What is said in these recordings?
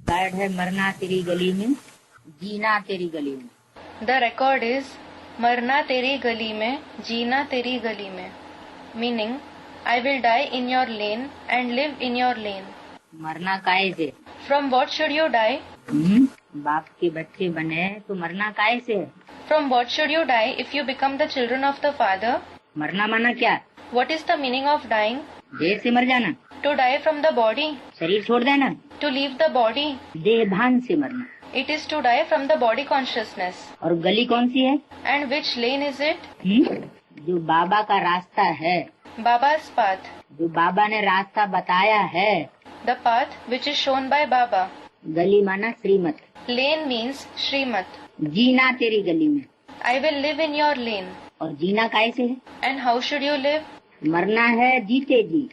Card है मरना तेरी गली में, जीना तेरी गली में। The record is मरना तेरी गली में, जीना तेरी गली में. Meaning, I will die in your lane and live in your lane. मरना काहे से? From what should you die? बाप के बच्चे बने तो मरना काहे से है? From what should you die if you become the children of the Father? मरना माना क्या? What is the meaning of dying? देह से मर जाना, To die from the body. शरीर छोड़ देना। To leave the body. देह भान से मरना। It is to die from the body consciousness. और गली कौन सी है? And which lane is it? जो बाबा का रास्ता है, Baba's path. जो बाबा ने रास्ता बताया है। The path which is shown by Baba. गली माना श्रीमत। Lane means Srimat. जीना तेरी गली में। I will live in your lane. और जीना काहे से है? And how should you live? मरना है जीते जी।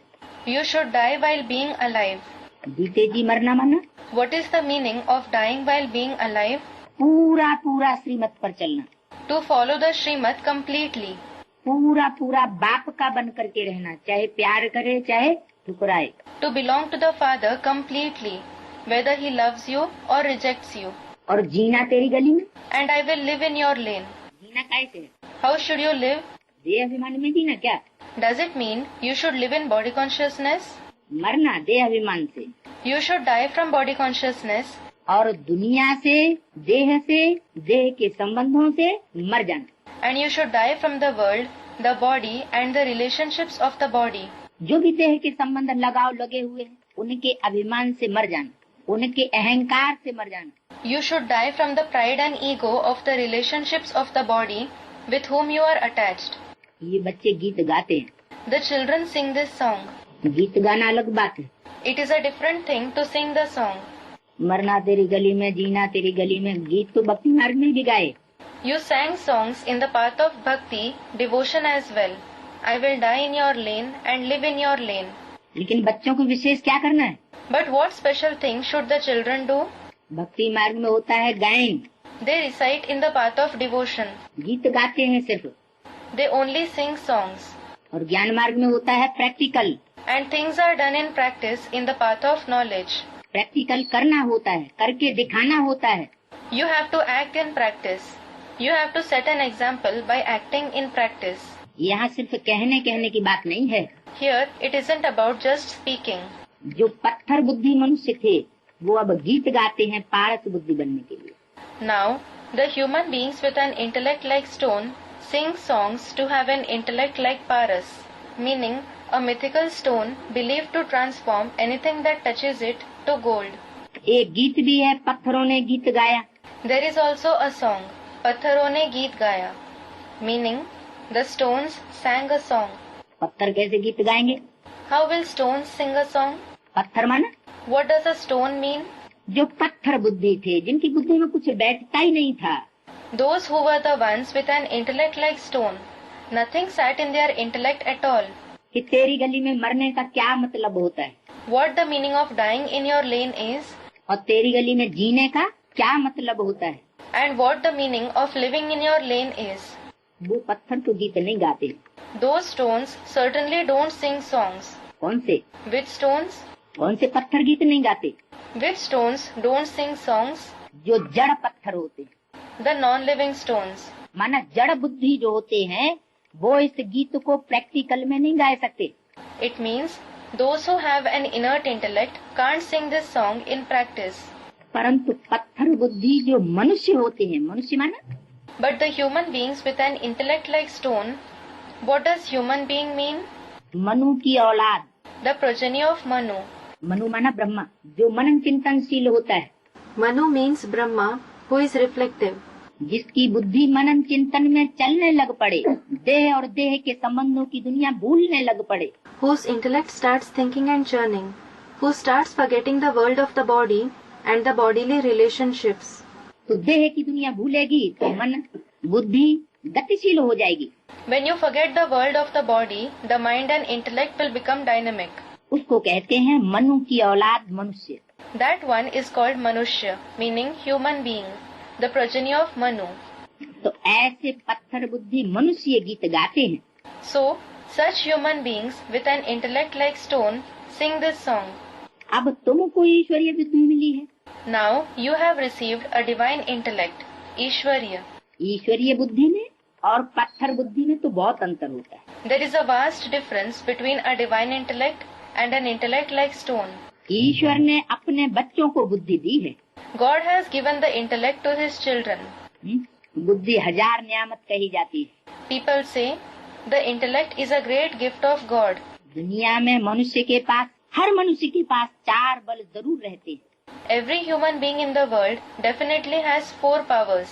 You should die while being alive. जीते जी मरना माना What is the meaning of dying while being alive? पूरा पूरा श्रीमत पर चलना, To follow the Srimat completely. पूरा पूरा बाप का बन करके रहना, चाहे प्यार करे चाहे ठुकराए। To belong to the Father completely, whether he loves you or rejects you. और जीना तेरी गली में। And I will live in your lane. जीना काहे से है? How should you live? देह अभिमान में जीना क्या? Does it mean you should live in body consciousness? मरना देह अभिमान से, You should die from body consciousness और दुनिया से, देह से, देह के संबंधों से मर जाना। and you should die from the world, the body and the relationships of the body. जो भी देह के संबंध लगाव लगे हुए हैं, उनके अभिमान से मर जाना, उनके अहंकार से मर जाना। You should die from the pride and ego of the relationships of the body with whom you are attached. ये बच्चे गीत गाते हैं, The children sing this song. गीत गाना अलग बात है। It is a different thing to sing the song. मरना तेरी गली में, जीना तेरी गली में, गीत तो भक्ति मार्ग में भी गाए। You sang songs in the path of bhakti, devotion as well. I will die in your lane and live in your lane. लेकिन बच्चों को विशेष क्या करना है? But what special thing should the children do? भक्ति मार्ग में होता है गायन, They recite in the path of devotion. गीत गाते हैं सिर्फ। They only sing songs. और ज्ञान मार्ग में होता है practical, And things are done in practice in the path of knowledge. Practical करना होता है, करके दिखाना होता है। You have to act in practice. You have to set an example by acting in practice. यहाँ सिर्फ कहने कहने की बात नहीं है। Here, it isn't about just speaking. जो पत्थर बुद्धि मनुष्य थे, वो अब गीत गाते हैं पारस बुद्धि बनने के लिए। Now, the human beings with an intellect like stone sing songs to have an intellect like Paras, meaning a mythical stone believed to transform anything that touches it to gold. एक गीत भी है, पत्थरों ने गीत गाया। There is also a song, पत्थरों ने गीत गाया, meaning the stones sang a song. पत्थर कैसे गीत गाएंगे? How will stones sing a song? पत्थर माना What does a stone mean? जो पत्थर बुद्धि थे, जिनकी बुद्धि में कुछ बैठता ही नहीं था। Those who were the ones with an intellect like stone. Nothing sat in their intellect at all. कि तेरी गली में मरने का क्या मतलब होता है, What the meaning of dying in your lane is, और तेरी गली में जीने का क्या मतलब होता है। and what the meaning of living in your lane is. वो पत्थर तो गीत नहीं गाते। Those stones certainly don't sing songs. कौन से? Which stones? कौन से पत्थर गीत नहीं गाते? Which stones don't sing songs? जो जड़ पत्थर होते हैं, The non-living stones. माना जड़ बुद्धि जो होते हैं, वो इस गीत को प्रैक्टिकल में नहीं गा सकते। It means those who have an inert intellect can't sing this song in practice. परंतु पत्थर बुद्धि जो मनुष्य होते हैं, मनुष्य माना But the human beings with an intellect like stone, what does human being mean? Manu की औलाद। The progeny of Manu. Manu माना ब्रह्मा, जो मनन चिंतनशील होता है, Manu means Brahma, who is reflective. जिसकी बुद्धि मनन चिंतन में चलने लग पड़े, देह और देह के संबंधों की दुनिया भूलने लग पड़े, Whose intellect starts thinking and churning, who starts forgetting the world of the body and the bodily relationships. तो देह की दुनिया भूलेगी तो मन बुद्धि गतिशील हो जाएगी। When you forget the world of the body, the mind and intellect will become dynamic. उसको कहते हैं मनु की औलाद मनुष्य। That one is called Manushya, meaning human being, the progeny of Manu. तो ऐसे पत्थर बुद्धि मनुष्य गीत गाते हैं। So, such human beings with an intellect like stone sing this song. अब तुमको ईश्वरीय बुद्धि मिली है, Now you have received a divine intellect, Ishwarya. ईश्वरीय बुद्धि में और पत्थर बुद्धि में तो बहुत अंतर होता है। There is a vast difference between a divine intellect and an intellect like stone. ईश्वर ने अपने बच्चों को बुद्धि दी है। God has given the intellect to his children. बुद्धि 1000 नियामत कही जाती है। People say the intellect is a great gift of God. दुनिया में मनुष्य के पास, हर मनुष्य के पास 4 बल जरूर रहते हैं। Every human being in the world definitely has 4 powers.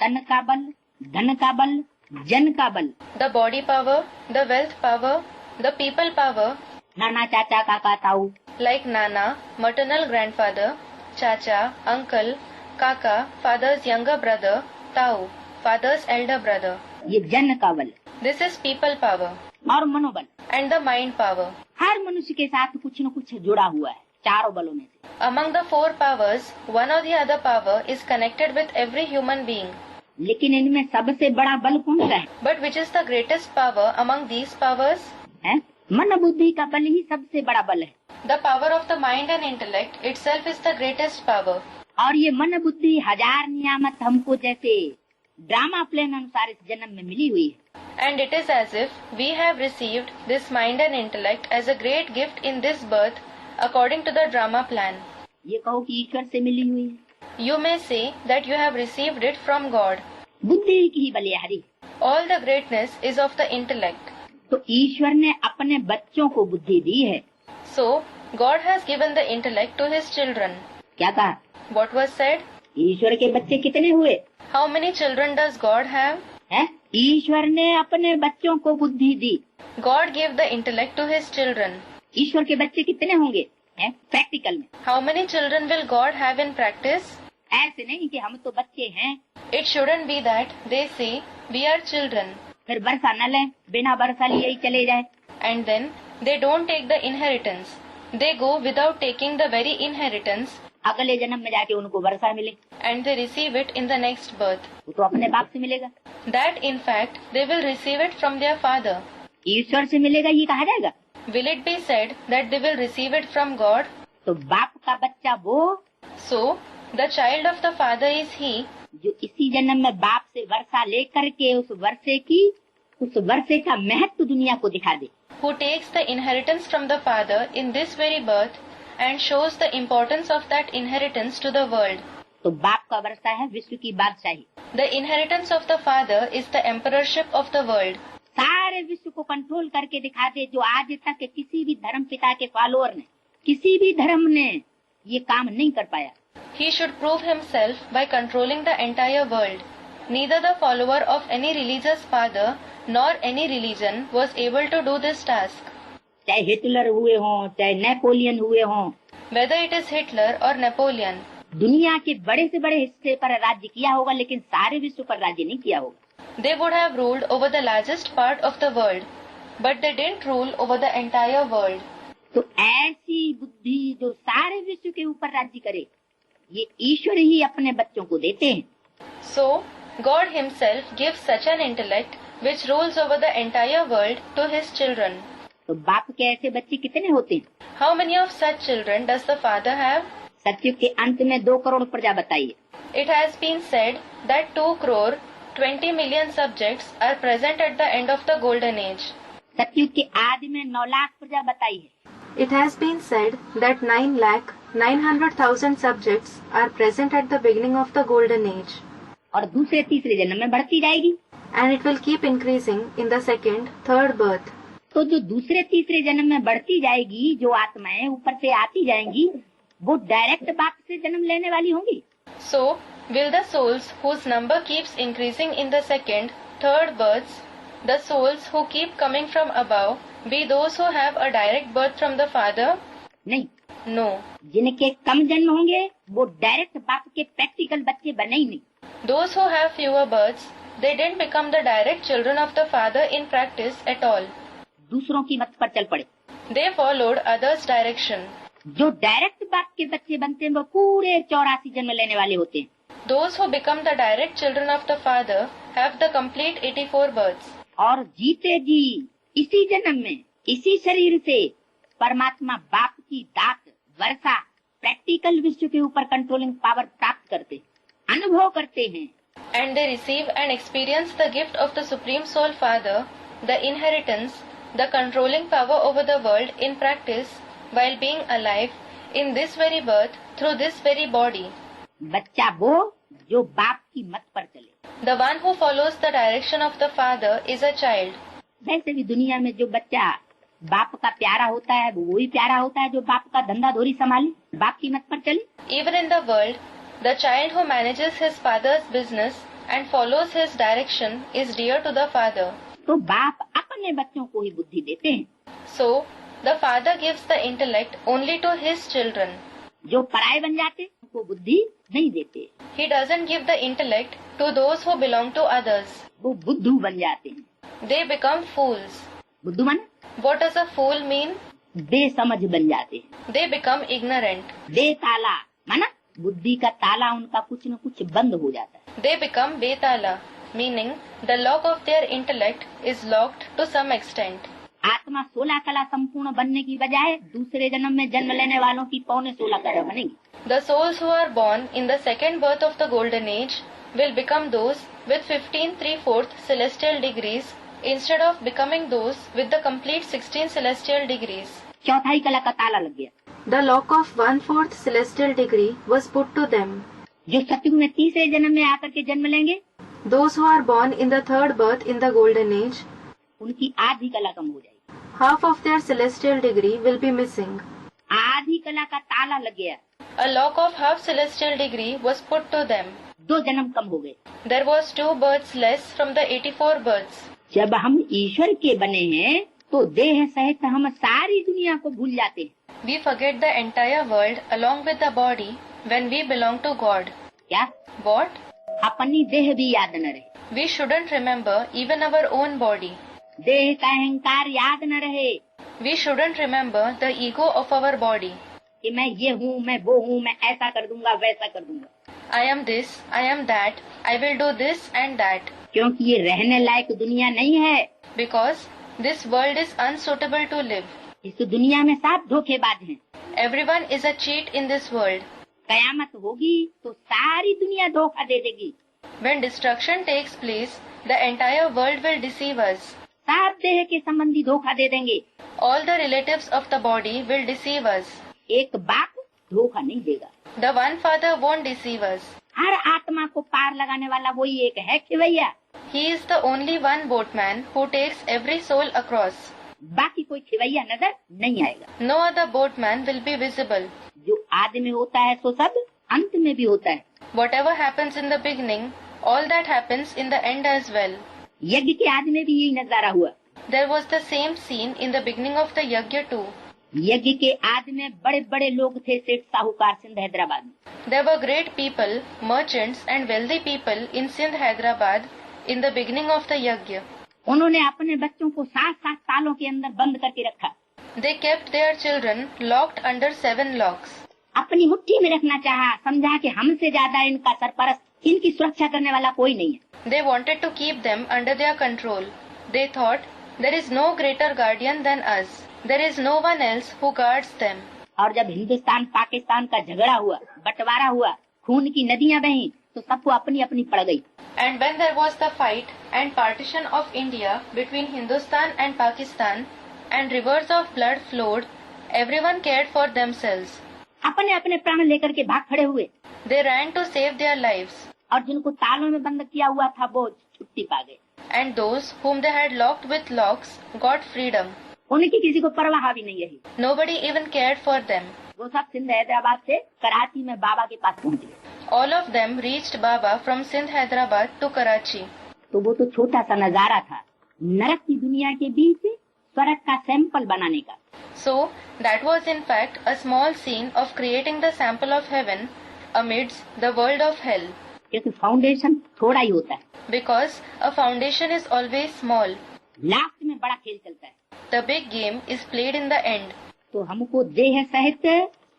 तन का बल, धन का बल, जन का बल। The body power, the wealth power, the people power, नाना, चाचा, काका, ताऊ। like Nana, maternal grandfather, Chacha, uncle, Kaka, father's younger brother, Tau, father's elder brother. ये जन का बल। This is people power. और मनोबल। And the mind power. हर मनुष्य के साथ कुछ न कुछ जुड़ा हुआ है चारों बलों में से। Among the 4 powers, one or the other power is connected with every human being. लेकिन इनमें सबसे बड़ा बल कौन सा है? But which is the greatest power among these powers? है? मन बुद्धि का बल ही सबसे बड़ा बल है। The power of the mind and intellect itself is the greatest power. और ये मन बुद्धि 1000 नियामत हमको जैसे ड्रामा प्लान अनुसार इस जन्म में मिली हुई है। And it is as if we have received this mind and intellect as a great gift in this birth according to the drama plan. ये कहो कि ईश्वर से मिली हुई है। You may say that you have received it from God. बुद्धि की ही बलिहारी। All the greatness is of the intellect. तो ईश्वर ने अपने बच्चों को बुद्धि दी है। So, God has given the intellect to his children. क्या कहा? What was said? ईश्वर के बच्चे कितने हुए? How many children does God have? है? ईश्वर ने अपने बच्चों को बुद्धि दी। God gave the intellect to his children. ईश्वर के बच्चे कितने होंगे? है? प्रैक्टिकल में। How many children will God have in practice? ऐसे नहीं कि हम तो बच्चे हैं। It shouldn't be that they say we are children. फिर वर्षा न लें, बिना वर्षा लिए ही चले जाए। And then they don't take the inheritance. They go without taking the very inheritance. अगले जन्म में जाके उनको वर्षा मिले। And they receive it in the next birth. वो तो अपने बाप से मिलेगा। That in fact they will receive it from their father. ईश्वर से मिलेगा ये कहा जाएगा? Will it be said that they will receive it from God? तो बाप का बच्चा वो So the child of the father is he जो इसी जन्म में बाप से वर्षा लेकर के उस वर्षे का महत्व दुनिया को दिखा दे। who takes the inheritance from the father in this very birth and shows the importance of that inheritance to the world. तो बाप का वर्षा है विश्व की बादशाही। The inheritance of the father is the emperorship of the world. सारे विश्व को control करके दिखा दे, जो आज तक किसी भी धर्म पिता के फॉलोअर ने, किसी भी धर्म ने ये काम नहीं कर पाया। He should prove himself by controlling the entire world. Neither the follower of any religious father nor any religion was able to do this task. चाहे हिटलर हुए हों, चाहे नेपोलियन हुए हों, Whether it is Hitler or Napoleon, दुनिया के बड़े से बड़े हिस्से पर राज्य किया होगा, लेकिन सारे विश्व पर राज्य नहीं किया होगा। they would have ruled over the largest part of the world, but they didn't rule over the entire world. तो ऐसी बुद्धि जो सारे विश्व के ऊपर राज्य करे, ये ईश्वर ही अपने बच्चों को देते हैं। So, God himself gives such an intellect which rules over the entire world to his children. तो बाप के ऐसे बच्चे कितने होते हैं? How many of such children does the father have? सत्युग के अंत में 2 करोड़ प्रजा बताइए। It has been said that 2 crore 20 million subjects are present at the end of the golden age. सत्युग के आदि में 9 लाख प्रजा बताइए। It has been said that 9,900,000 subjects are present at the beginning of the golden age. और दूसरे तीसरे जन्म में बढ़ती जाएगी। And it will keep increasing in the second, third birth. तो जो दूसरे तीसरे जन्म में बढ़ती जाएगी, जो आत्माएं ऊपर से आती जाएंगी, वो डायरेक्ट बाप से जन्म लेने वाली होंगी। So, will the souls whose number keeps increasing in the second, third births, the souls who keep coming from above, be those who have a direct birth from the father? नहीं, No. जिनके कम जन्म होंगे वो direct बाप के practical बच्चे बने ही नहीं। Those who have fewer births, they didn't become the direct children of the father in practice at all. दूसरों की मत पर चल पड़े। They followed others' direction. जो डायरेक्ट बाप के बच्चे बनते हैं वो पूरे 84 जन्म लेने वाले होते हैं। Those who become the direct children of the father have the complete 84 births. और जीते जी इसी जन्म में इसी शरीर से परमात्मा बाप की दात वर्षा प्रैक्टिकल विश्व के ऊपर कंट्रोलिंग पावर प्राप्त करते, अनुभव करते हैं। And they receive and experience the gift of the Supreme Soul Father, the inheritance, the controlling power over the world in practice, while being alive in this very birth through this very body. बच्चा वो जो बाप की मत पर चले। The one who follows the direction of the Father is a child. वैसे भी दुनिया में जो बच्चा बाप का प्यारा होता है वो वही प्यारा होता है जो बाप का धंधा धोरी संभाले, बाप की मत पर चले। Even in the world, the child who manages his father's business and follows his direction is dear to the father. तो बाप अपने बच्चों को ही बुद्धि देते हैं। So, the father gives the intellect only to his children. जो पराये बन जाते उनको बुद्धि नहीं देते। He doesn't give the intellect to those who belong to others. वो बुद्धू बन जाते हैं। They become fools. बुद्धू माने What does a fool mean? बेसमझ बन जाते हैं। They become ignorant. बेताला माना बुद्धि का ताला उनका कुछ न कुछ बंद हो जाता है। They become betala, meaning the lock of their intellect is locked to some extent. आत्मा 16 कला संपूर्ण बनने की बजाय दूसरे जन्म में जन्म लेने वालों की 15.16 कला बनेगी। The souls who are born in the second birth of the golden age will become those with 15 3/4 celestial degrees instead of becoming those with the complete 16 celestial degrees. चौथाई कला का ताला लग गया। The lock of 1/4 celestial degree was put to them. जो सतयुग में तीसरे जन्म में आकर के जन्म लेंगे, Those who are born in the third birth in the golden age, उनकी आधी कला कम हो जाएगी। half of their celestial degree will be missing. आधी कला का ताला लग गया। A lock of half celestial degree was put to them. 2 जन्म कम हो गए। There was 2 births less from the 84 births. जब हम ईश्वर के बने हैं तो देह सहित हम सारी दुनिया को भूल जाते हैं। We forget the entire world along with the body when we belong to God. क्या What? अपनी देह भी याद न रहे, We shouldn't remember even our own body. देह का अहंकार याद न रहे We shouldn't remember the ego of our body. कि मैं ये हूँ, मैं वो हूँ, मैं ऐसा कर दूंगा, वैसा कर दूंगा। I am this, I am that, I will do this and that. क्योंकि ये रहने लायक दुनिया नहीं है। Because this world is unsuitable to live. इस दुनिया में सब धोखेबाज हैं। Everyone is a cheat in this world. कयामत होगी तो सारी दुनिया धोखा दे देगी। When destruction takes place, the entire world will deceive us. सब देह के संबंधी धोखा दे देंगे। All the relatives of the body will deceive us. एक बाप धोखा नहीं देगा। The one father won't deceive us. हर आत्मा को पार लगाने वाला वही एक है खिवैया। He is the only one boatman who takes every soul across. बाकी कोई खिवैया नजर नहीं आएगा। No other boatman will be visible. जो आदि में होता है सो सब अंत में भी होता है। Whatever happens in the beginning, all that happens in the end as well. यज्ञ के आदि में भी यही नजारा हुआ। There was the same scene in the beginning of the Yajna too. यज्ञ के आदि में बड़े बड़े लोग थे, सेठ साहूकार सिंध हैदराबाद में। There were great people, merchants and wealthy people in Sindh, Hyderabad in the beginning of the Yajna. उन्होंने अपने बच्चों को 7-7 तालों के अंदर बंद करके रखा। They kept their children locked under 7 locks. अपनी मुट्ठी में रखना चाहा, समझा कि हमसे ज्यादा इनका सरपरस्त, इनकी सुरक्षा करने वाला कोई नहीं है। They wanted to keep them under their control. They thought, there is no greater guardian than us. There is no one else who guards them. और जब हिंदुस्तान पाकिस्तान का झगड़ा हुआ, बंटवारा हुआ, खून की नदियां बहीं, तो सबको अपनी अपनी पड़ गई। And when there was the fight and partition of India between Hindustan and Pakistan and rivers of blood flowed, everyone cared for themselves. अपने अपने प्राण लेकर के भाग खड़े हुए। They ran to save their lives. और जिनको तालों में बंद किया हुआ था वो छुट्टी पा गए। And those whom they had locked with locks got freedom. उनकी किसी को परवाह भी नहीं रही। Nobody even cared for them. वो सब सिंध हैदराबाद से कराची में बाबा के पास पहुँच गए। All of them reached Baba from Sindh, Hyderabad to Karachi. तो वो तो छोटा सा नजारा था नरक की दुनिया के बीच स्वर्ग का सैंपल बनाने का। So, that was in fact a small scene of creating the sample of heaven amidst the world of hell. क्योंकि फाउंडेशन थोड़ा ही होता है, Because a foundation is always small. Last में बड़ा खेल चलता है। The big game is played in the end. तो हमको देह सहित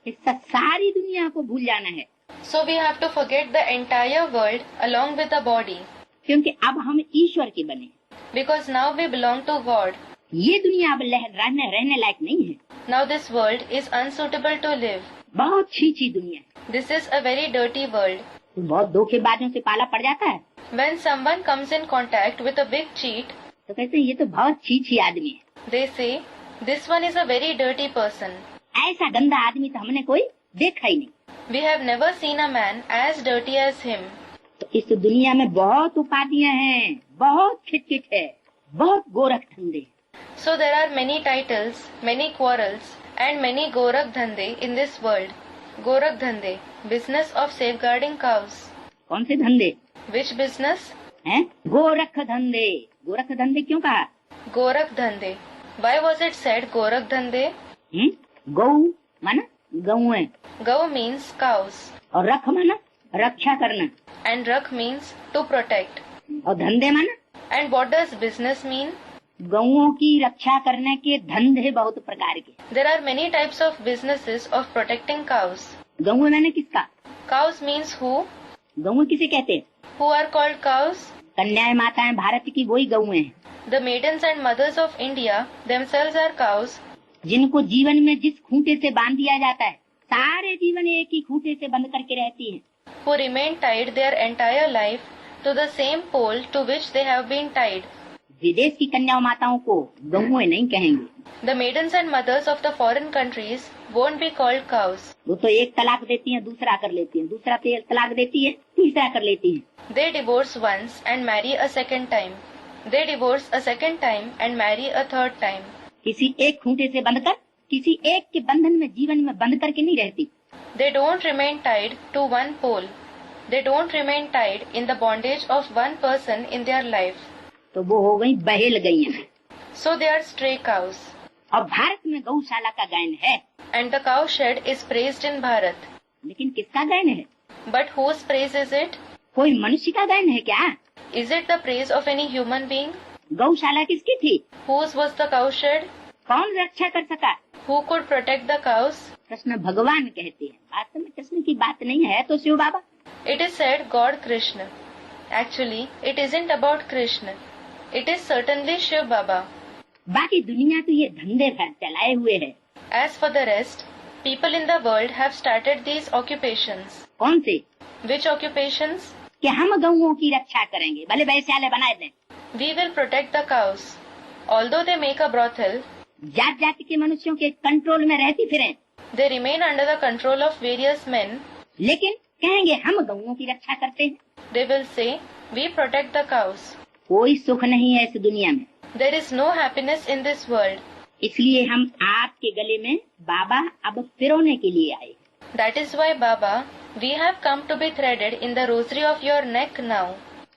इस सारी दुनिया को भूल जाना है। So we have to forget the entire world along with the body. क्योंकि अब हम ईश्वर के बने। Because now we belong to God. ये दुनिया अब रहने लायक नहीं है। Now this world is unsuitable to live. बहुत छीछी दुनिया है। This is a very dirty world. तो बहुत धोखेबाजों से पाला पड़ जाता है। When someone comes in contact with a big cheat, तो कहते हैं ये तो बहुत छीछी आदमी है। they say, this one is a very dirty person. ऐसा गंदा आदमी तो हमने कोई देखा ही नहीं। We have never seen a man as dirty as him. तो इस दुनिया में बहुत उपाधियां हैं, बहुत खिटखिट है, बहुत गोरख धंधे। So there are many titles, many quarrels, and many gorak dhande in this world. Gorak dhande, business of safeguarding cows. कौन से धंधे Which business? हैं? गोरख धंधे। गोरख धंधे क्यों कहा? Gorak dhande. Why was it said gorak dhande? गौ माना गौएं, Gau means cows, और रख माना रक्षा करना, and rak means to protect. और धंधे माना And what does business mean? गौओं की रक्षा करने के धंधे बहुत प्रकार के। There are many types of businesses of protecting cows. गौएं मैंने किसका? Cows means who? गौएं किसे कहते हैं? Who are called cows? कन्याएं माताएं भारत की वही गौएं हैं, The maidens and mothers of India themselves are cows, जिनको जीवन में जिस खूंटे से बांध दिया जाता है, सारे जीवन एक ही खूंटे से बंद करके रहती हैं। who remain tied their entire life to the same pole to which they have been tied. विदेश की कन्याओं माताओं को गौएं नहीं कहेंगे। The maidens and mothers of the foreign countries won't be called cows. वो तो एक तलाक देती हैं, दूसरा कर लेती हैं, दूसरा तलाक देती है, तीसरा कर लेती हैं। They divorce once and marry a second time. They divorce a second time and marry a third time. किसी एक खूंटे से बंध कर किसी एक के बंधन में जीवन में बंध करके नहीं रहती। They don't remain tied to one pole. They don't remain tied in the bondage of one person in their life. तो वो हो गई बहेल गईयां। So they are stray cows. और भारत में गौशाला का गायन है, And the cow shed is praised in Bharat. लेकिन किसका गायन है? But whose praise is it? कोई मनुष्य का गायन है क्या? Is it the praise of any human being? गौशाला किसकी थी? Whose was the cow shed? कौन रक्षा कर सका? Who could protect the cows? Krishna भगवान कहते हैं। वास्तव में कृष्ण की बात नहीं है तो शिव बाबा। It is said God Krishna. Actually, it isn't about Krishna. It is certainly Shiv Baba. बाकी दुनिया तो ये धंधे चलाए हुए है। As for the rest, people in the world have started these occupations. कौन से? Which occupations? कि हम गौओं की रक्षा करेंगे, भले वैश्यालय बनाए दें। We will protect the cows. Although they make a brothel, जात जाति के मनुष्यों के कंट्रोल में रहती फिरें, they remain under the control of various men. लेकिन कहेंगे हम गौओं की रक्षा करते हैं। They will say, we protect the cows. कोई सुख नहीं है इस दुनिया में, There is no happiness in this world. इसलिए हम आपके गले में बाबा अब पिरोने के लिए आए। That is why, Baba, we have come to be threaded in the rosary of your neck now.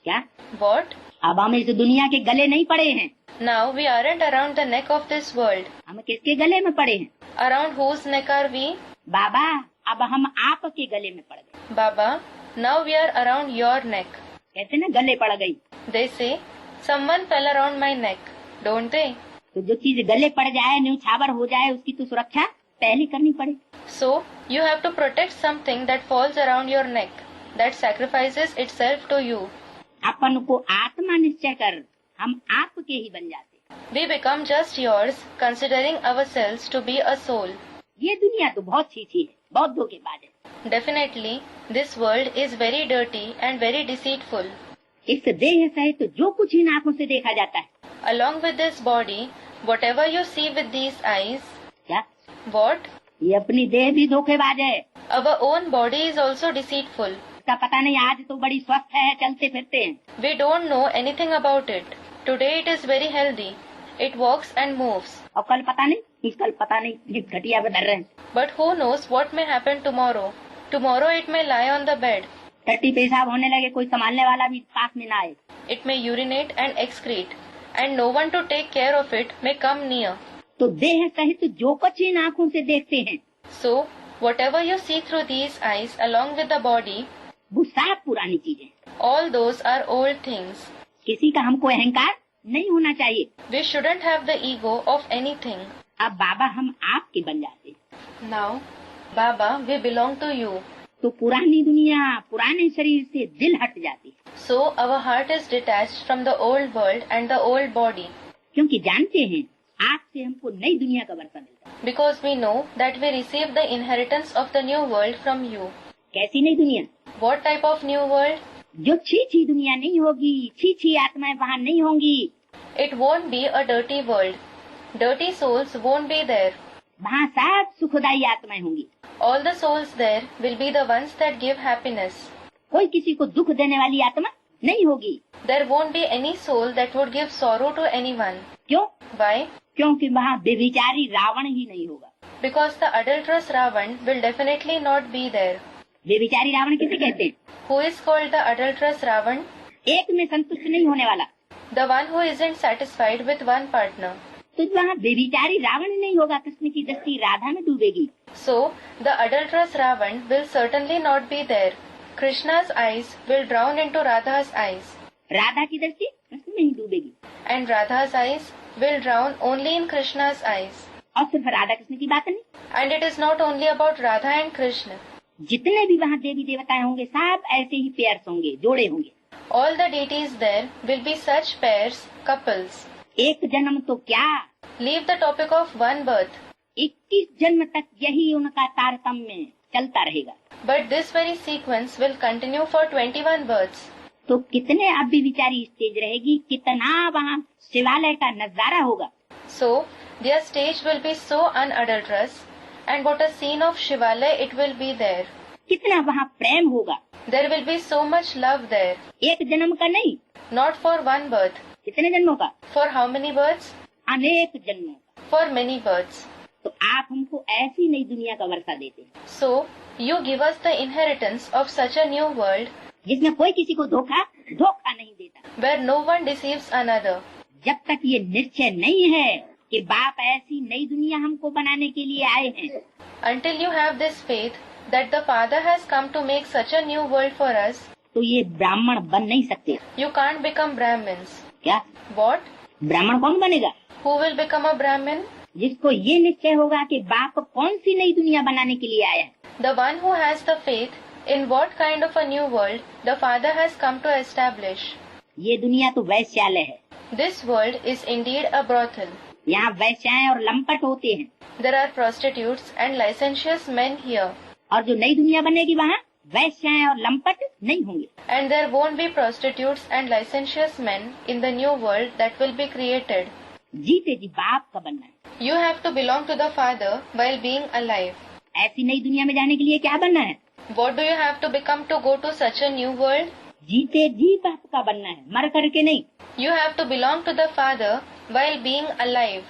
क्या? What? अब हम इस दुनिया के गले नहीं पड़े हैं। Now we aren't around the neck of this world. हम किसके गले में पड़े हैं? Around whose neck are we? बाबा अब हम आपके गले में पड़ गए। Baba, now we are around your neck. कहते ना गले पड़ गई। They say, someone fell around my neck, don't they? तो जो चीज गले पड़ जाए, न्यौछावर हो जाए, उसकी तो सुरक्षा पहले करनी पड़े। So, you have to protect something that falls around your neck, that sacrifices itself to you. अपन को आत्मा निश्चय कर हम आपके ही बन जाते। We become just yours, considering ourselves to be a soul. ये दुनिया तो बहुत छीछी है, बहुत धोखेबाज है। Definitely, this world is very dirty and very deceitful. इस देह सहित जो कुछ इन आंखों से देखा जाता है, Along with this body, whatever you see with these eyes, क्या what? ये अपनी देह भी धोखेबाज है। Our own body is also deceitful. इसका पता नहीं, आज तो बड़ी स्वस्थ है, चलते फिरते हैं। We don't know anything about it. Today it is very healthy. It walks and moves. और कल पता नहीं घटिया पे धर रहे हैं। But who knows what may happen tomorrow? Tomorrow it may lie on the bed. टट्टी पेशाब होने लगे, कोई संभालने वाला भी पास में ना आए। It may urinate and excrete, and no one to take care of it may come near. तो देह सहित जो कुछ इन आंखों से देखते हैं, So, whatever you see through these eyes along with the body, वो सब पुरानी चीजें। all those are old things. किसी का हमको अहंकार नहीं होना चाहिए। We shouldn't have the ego of anything. अब बाबा हम आपके बन जाते। Now, Baba, we belong to you. तो पुरानी दुनिया, पुराने शरीर से दिल हट जाती, So, our heart is detached from the old world and the old body. क्योंकि जानते हैं आपसे हमको नई दुनिया का वर्षा मिलता है। because we know that we received the inheritance of the new world from you. कैसी नई दुनिया? What type of new world? जो छी दुनिया नहीं होगी, छी आत्माएं वहाँ नहीं होंगी। It won't be a dirty world. Dirty souls won't be there. वहाँ सब सुखदायी आत्माएं होंगी। All the souls there will be the ones that give happiness. कोई किसी को दुख देने वाली आत्मा नहीं होगी। There won't be any soul that would give sorrow to anyone. क्यों? Why? क्योंकि वहाँ बेविचारी रावण ही नहीं होगा। Because the adulterous Ravan will definitely not be there. बेविचारी Ravan किसे कहते हैं? Who is called the adulterous Ravan? एक में संतुष्ट नहीं होने वाला। The one who isn't satisfied with one partner. तो वहाँ बेविचारी रावण ही नहीं होगा। कृष्ण की दृष्टि राधा में डूबेगी। So, the adulterous Ravan will certainly not be there. Krishna's eyes will drown into Radha's eyes. Radha की दृष्टि कृष्ण में ही डूबेगी। And Radha's eyes will drown only in Krishna's eyes. और सिर्फ राधा कृष्ण की बात नहीं, And it is not only about Radha and Krishna. जितने भी वहाँ देवी देवताएं होंगे सब ऐसे ही पेयर्स होंगे, जोड़े होंगे। All the deities there will be such pairs, couples. एक जन्म तो क्या, Leave the topic of one birth. 21 जन्म तक यही उनका तारतम्य चलता रहेगा। But this very sequence will continue for 21 births. तो कितने अव्यभिचारी स्टेज रहेगी, कितना वहाँ शिवालय का नजारा होगा। So, their stage will be so unadulterous, and what a scene of Shivalaya it will be there. कितना वहाँ प्रेम होगा। There will be so much love there. एक जन्म का नहीं, Not for one birth. कितने जन्मों का? For how many births? अनेक जन्मों का। For many births. तो आप हमको ऐसी नई दुनिया का वर्षा देते हैं So, you give us the inheritance of such a new world जिसमें कोई किसी को धोखा नहीं देता। where no one deceives another. जब तक ये निश्चय नहीं है कि बाप ऐसी नई दुनिया हमको बनाने के लिए आए हैं, Until you have this faith that the Father has come to make such a new world for us, तो ये ब्राह्मण बन नहीं सकते। you can't become Brahmins. क्या? What? ब्राह्मण कौन बनेगा? Who will become a Brahmin? जिसको ये निश्चय होगा कि बाप कौन सी नई दुनिया बनाने के लिए आया है। The one who has the faith in what kind of a new world the Father has come to establish. ये दुनिया तो वैश्यालय है। This world is indeed a brothel. यहाँ वैश्याएं और लंपट होते हैं। There are prostitutes and licentious men here. और जो नई दुनिया बनेगी वहाँ वैश्याएं और लंपट नहीं होंगे। And there won't be prostitutes and licentious men in the new world that will be created. जीते जी बाप का बनना है। You have to belong to the Father while being alive. ऐसी नई दुनिया में जाने के लिए क्या बनना है? What do you have to become to go to such a new world? जीते जी बाप का बनना है, मर करके नहीं। You have to belong to the Father while being alive,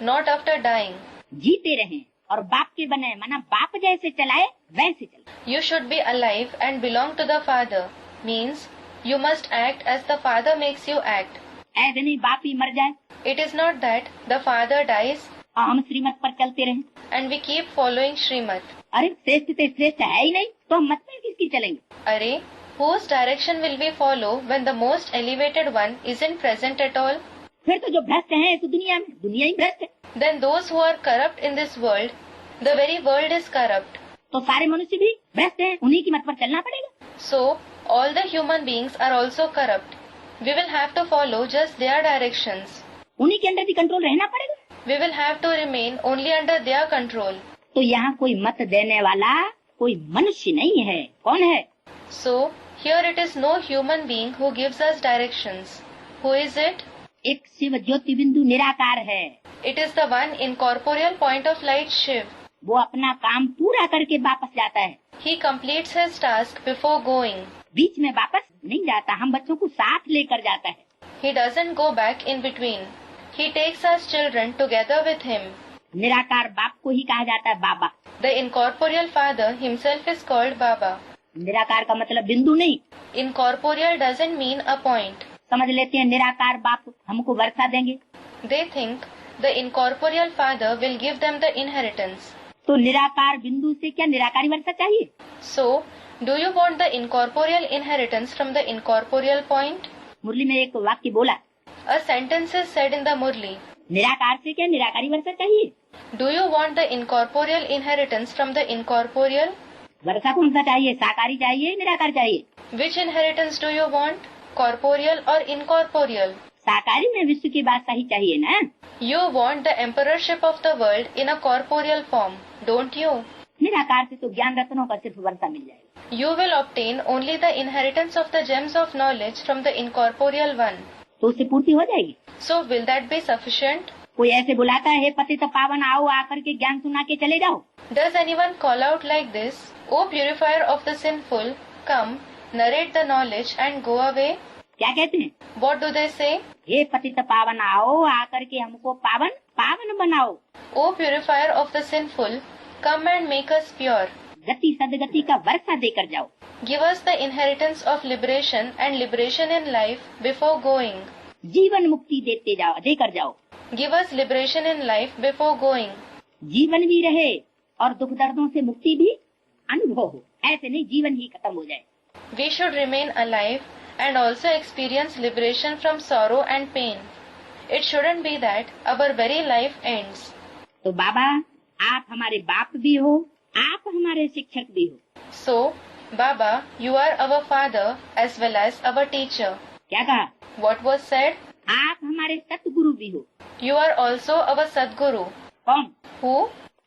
not after dying. जीते रहें और बाप के बने, माना बाप जैसे चलाए वैसे चलाए। You should be alive and belong to the Father. Means you must act as the Father makes you act. ऐसे नहीं बाप ही मर जाए It is not that the Father dies और हम श्रीमत पर चलते रहें। and we keep following Srimad. अरे श्रेष्ठ से श्रेष्ठ है ही नहीं तो हम मत में किसकी चलेंगे? Arey, whose direction will we follow when the most elevated one isn't present at all? फिर तो जो भ्रष्ट हैं इस दुनिया में, दुनिया ही भ्रष्ट है। Then those who are corrupt in this world, the very world is corrupt. तो सारे मनुष्य भी भ्रष्ट हैं, उन्हीं की मत पर चलना पड़ेगा। So, all the human beings are also corrupt. We will have to follow just their directions. उन्हीं के अंदर भी कंट्रोल रहना पड़ेगा। We will have to remain only under their control. तो यहाँ कोई मत देने वाला कोई मनुष्य नहीं है। कौन है? So, here it is no human being who gives us directions. Who is it? एक शिव ज्योति बिंदु निराकार है। It is the one incorporeal point of light Shiv. वो अपना काम पूरा करके वापस जाता है, He completes his task before going. बीच में वापस नहीं जाता, हम बच्चों को साथ लेकर जाता है। He doesn't go back in between. He takes us children together with him. निराकार बाप को ही कहा जाता है बाबा। The incorporeal Father himself is called Baba. निराकार का मतलब बिंदु नहीं। Incorporeal doesn't mean a point. समझ लेते हैं निराकार बाप हमको वर्षा देंगे, They think the incorporeal Father will give them the inheritance. तो निराकार बिंदु से क्या निराकारी वर्षा चाहिए? So, do you want the incorporeal inheritance from the incorporeal point? मुरली में एक वाक्य बोला, A sentence is said in the Murli. निराकार से क्या निराकारी वर्षा चाहिए? Do you want the incorporeal inheritance from the incorporeal? वर्षा कौन सा चाहिए? साकारी चाहिए, निराकार चाहिए? Which inheritance do you want? Corporeal or incorporeal? साकारी में विश्व की बादशाही चाहिए ना। You want the emperorship of the world in a corporeal form, don't you? निराकार से तो ज्ञान रत्नों का सिर्फ वर्षा मिल जाएगा। You will obtain only the inheritance of the gems of knowledge from the incorporeal one. तो उससे पूर्ति हो जाएगी। So will that be sufficient? कोई ऐसे बुलाता है, पतित पावन आओ, आकर के ज्ञान सुना के चले जाओ। Does anyone call out like this, O purifier of the sinful, come, narrate the knowledge and go away? क्या कहते हैं? What do they say? हे पतित पावन आओ, आकर के हमको पावन पावन बनाओ। O purifier of the sinful, come and make us pure. गति सदगति का वर्षा देकर जाओ। Give us the inheritance of liberation and liberation in life before going. जीवन मुक्ति देते जाओ, देकर जाओ। Give us liberation in life before going. जीवन भी रहे और दुख दर्दों से मुक्ति भी अनुभव हो। ऐसे नहीं जीवन ही खत्म हो जाए। We should remain alive and also experience liberation from sorrow and pain. It shouldn't be that our very life ends. तो बाबा आप हमारे बाप भी हो, आप हमारे शिक्षक भी हो। So, Baba, you are our father as well as our teacher. क्या कहा? What was said? आप हमारे सतगुरु भी हो। You are also our Sadguru. कौन? Who?